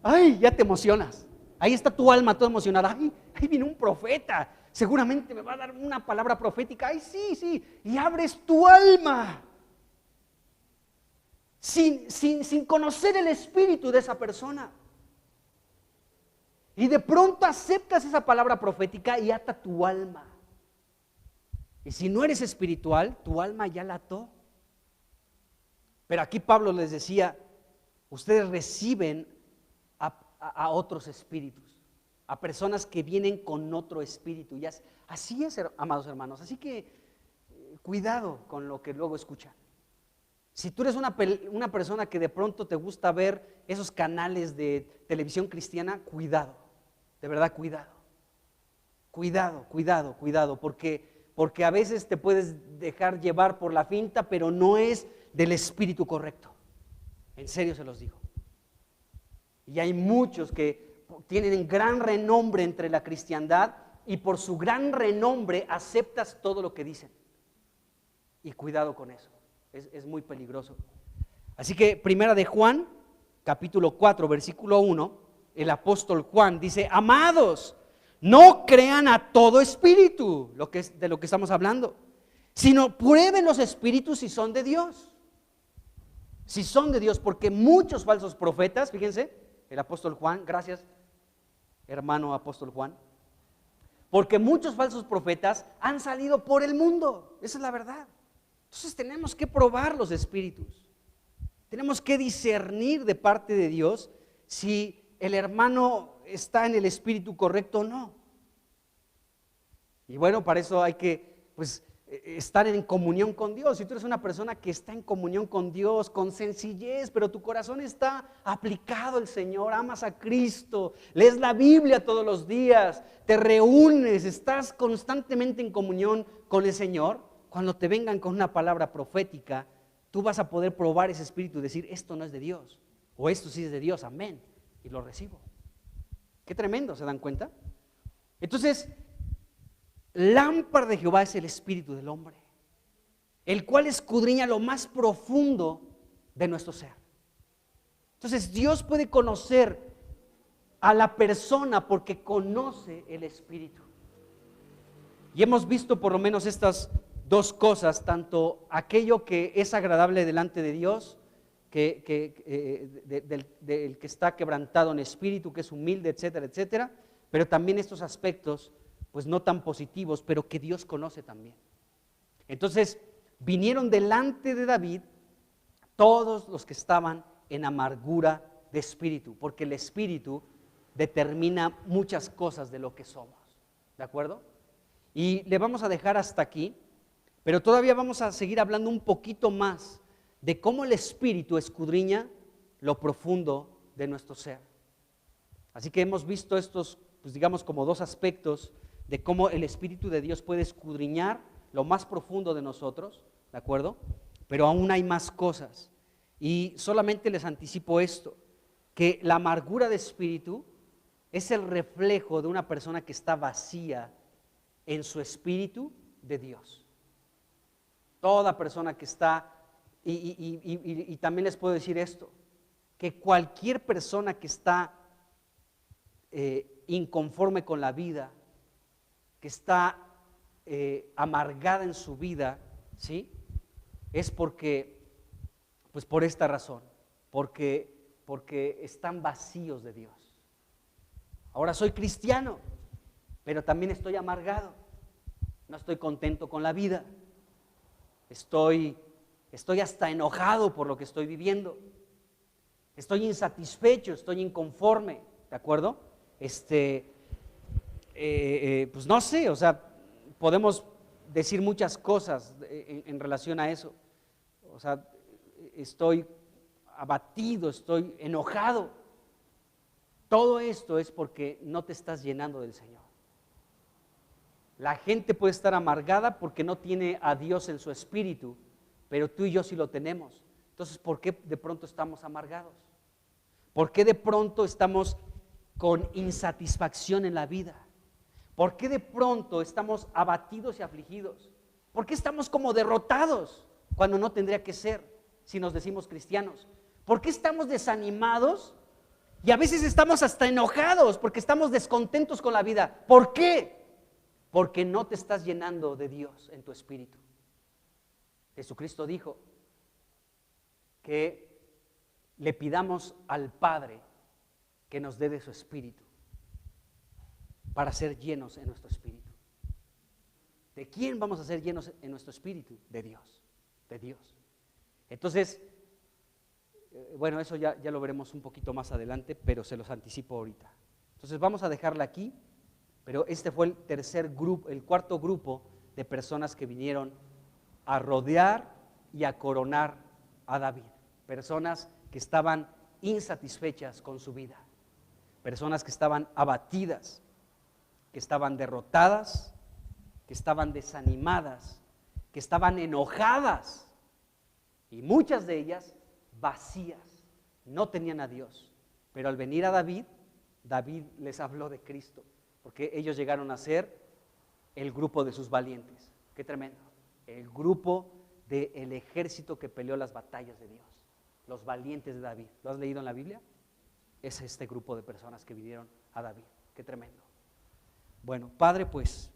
ay, ya te emocionas. Ahí está tu alma toda emocionada. Ay, ahí viene un profeta. Seguramente me va a dar una palabra profética. Ay, sí, sí. Y abres tu alma. Sin conocer el espíritu de esa persona. Y de pronto aceptas esa palabra profética y ata tu alma. Y si no eres espiritual, tu alma ya la ató. Pero aquí Pablo les decía, ustedes reciben a otros espíritus, a personas que vienen con otro espíritu. Y así es, amados hermanos. Así que cuidado con lo que luego escuchan. Si tú eres una persona que de pronto te gusta ver esos canales de televisión cristiana, cuidado, de verdad cuidado. Cuidado, porque a veces te puedes dejar llevar por la finta, pero no es del espíritu correcto. En serio se los digo. Y hay muchos que tienen gran renombre entre la cristiandad y por su gran renombre aceptas todo lo que dicen. Y cuidado con eso, es muy peligroso. Así que primera de Juan, capítulo 4, versículo 1, el apóstol Juan dice, amados, no crean a todo espíritu, de lo que estamos hablando, sino prueben los espíritus si son de Dios. Si son de Dios, porque muchos falsos profetas, fíjense, el apóstol Juan, gracias hermano apóstol Juan, porque muchos falsos profetas han salido por el mundo, esa es la verdad. Entonces tenemos que probar los espíritus, tenemos que discernir de parte de Dios si el hermano está en el espíritu correcto o no. Y bueno, para eso hay que estar en comunión con Dios. Si tú eres una persona que está en comunión con Dios, con sencillez, pero tu corazón está aplicado al Señor, amas a Cristo, lees la Biblia todos los días, te reúnes, estás constantemente en comunión con el Señor, cuando te vengan con una palabra profética, tú vas a poder probar ese espíritu y decir, esto no es de Dios, o esto sí es de Dios, amén, y lo recibo. Qué tremendo, ¿se dan cuenta? Entonces, lámpara de Jehová es el espíritu del hombre, el cual escudriña lo más profundo de nuestro ser. Entonces Dios puede conocer a la persona porque conoce el espíritu. Y hemos visto por lo menos estas dos cosas, tanto aquello que es agradable delante de Dios, del que está quebrantado en espíritu, que es humilde, etcétera, etcétera, pero también estos aspectos pues no tan positivos, pero que Dios conoce también. Entonces vinieron delante de David todos los que estaban en amargura de espíritu, porque el espíritu determina muchas cosas de lo que somos, ¿de acuerdo? Y le vamos a dejar hasta aquí, pero todavía vamos a seguir hablando un poquito más de cómo el espíritu escudriña lo profundo de nuestro ser. Así que hemos visto estos, pues digamos, como dos aspectos de cómo el Espíritu de Dios puede escudriñar lo más profundo de nosotros, ¿de acuerdo? Pero aún hay más cosas. Y solamente les anticipo esto, que la amargura de espíritu es el reflejo de una persona que está vacía en su espíritu de Dios. Toda persona que está, y también les puedo decir esto, que cualquier persona que está inconforme con la vida, que está amargada en su vida, ¿sí? Es porque, pues por esta razón, porque están vacíos de Dios. Ahora soy cristiano, pero también estoy amargado, no estoy contento con la vida, estoy hasta enojado por lo que estoy viviendo, estoy insatisfecho, estoy inconforme, ¿de acuerdo? Pues no sé, o sea, podemos decir muchas cosas en relación a eso. O sea, estoy abatido, estoy enojado. Todo esto es porque no te estás llenando del Señor. La gente puede estar amargada porque no tiene a Dios en su espíritu, pero tú y yo sí lo tenemos. Entonces, ¿por qué de pronto estamos amargados? ¿Por qué de pronto estamos con insatisfacción en la vida? ¿Por qué de pronto estamos abatidos y afligidos? ¿Por qué estamos como derrotados cuando no tendría que ser si nos decimos cristianos? ¿Por qué estamos desanimados y a veces estamos hasta enojados porque estamos descontentos con la vida? ¿Por qué? Porque no te estás llenando de Dios en tu espíritu. Jesucristo dijo que le pidamos al Padre que nos dé de su espíritu para ser llenos en nuestro espíritu. ¿De quién vamos a ser llenos en nuestro espíritu? De Dios, de Dios. Entonces, bueno, eso ya lo veremos un poquito más adelante, pero se los anticipo ahorita. Entonces vamos a dejarla aquí, pero este fue el cuarto grupo de personas que vinieron a rodear y a coronar a David. Personas que estaban insatisfechas con su vida, personas que estaban abatidas, que estaban derrotadas, que estaban desanimadas, que estaban enojadas y muchas de ellas vacías, no tenían a Dios. Pero al venir a David les habló de Cristo, porque ellos llegaron a ser el grupo de sus valientes. Qué tremendo, el grupo del ejército que peleó las batallas de Dios, los valientes de David. ¿Lo has leído en la Biblia? Es este grupo de personas que vinieron a David. Qué tremendo. Bueno, Padre, pues,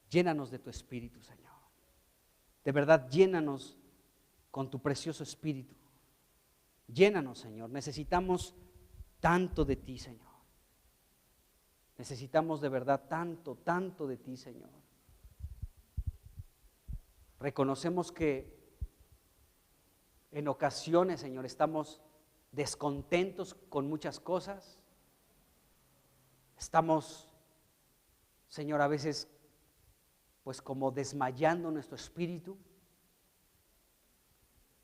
llénanos de tu espíritu, Señor. De verdad, llénanos con tu precioso espíritu. Llénanos, Señor. Necesitamos tanto de ti, Señor. Necesitamos de verdad tanto, tanto de ti, Señor. Reconocemos que en ocasiones, Señor, estamos descontentos con muchas cosas. Estamos, Señor, a veces pues como desmayando nuestro espíritu,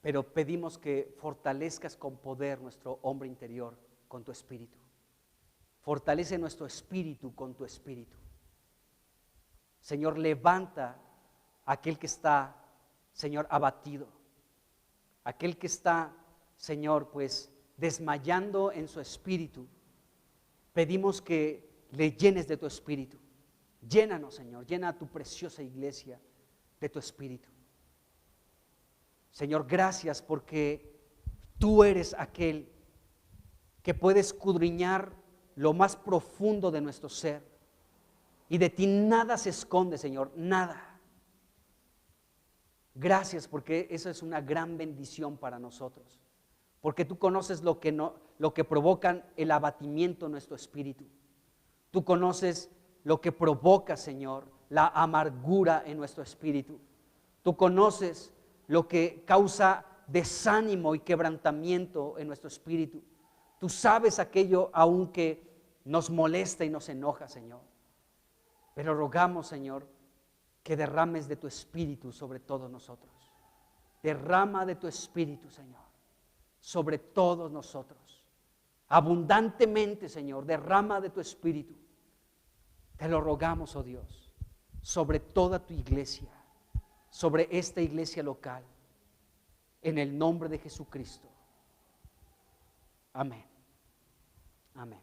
pero pedimos que fortalezcas con poder nuestro hombre interior con tu espíritu. Fortalece nuestro espíritu con tu espíritu. Señor, levanta a aquel que está, Señor, abatido, aquel que está, Señor, pues desmayando en su espíritu. Pedimos que le llenes de tu espíritu. Llénanos, Señor, llena a tu preciosa iglesia de tu espíritu. Señor, gracias porque tú eres aquel que puede escudriñar lo más profundo de nuestro ser, y de ti nada se esconde, Señor, nada. Gracias porque eso es una gran bendición para nosotros, porque tú conoces lo que provocan el abatimiento en nuestro espíritu. Tú conoces lo que provoca, Señor, la amargura en nuestro espíritu. Tú conoces lo que causa desánimo y quebrantamiento en nuestro espíritu. Tú sabes aquello aunque nos molesta y nos enoja, Señor. Pero rogamos, Señor, que derrames de tu espíritu sobre todos nosotros. Derrama de tu espíritu, Señor, sobre todos nosotros. Abundantemente, Señor, derrama de tu espíritu. Te lo rogamos, oh Dios, sobre toda tu iglesia, sobre esta iglesia local, en el nombre de Jesucristo. Amén. Amén.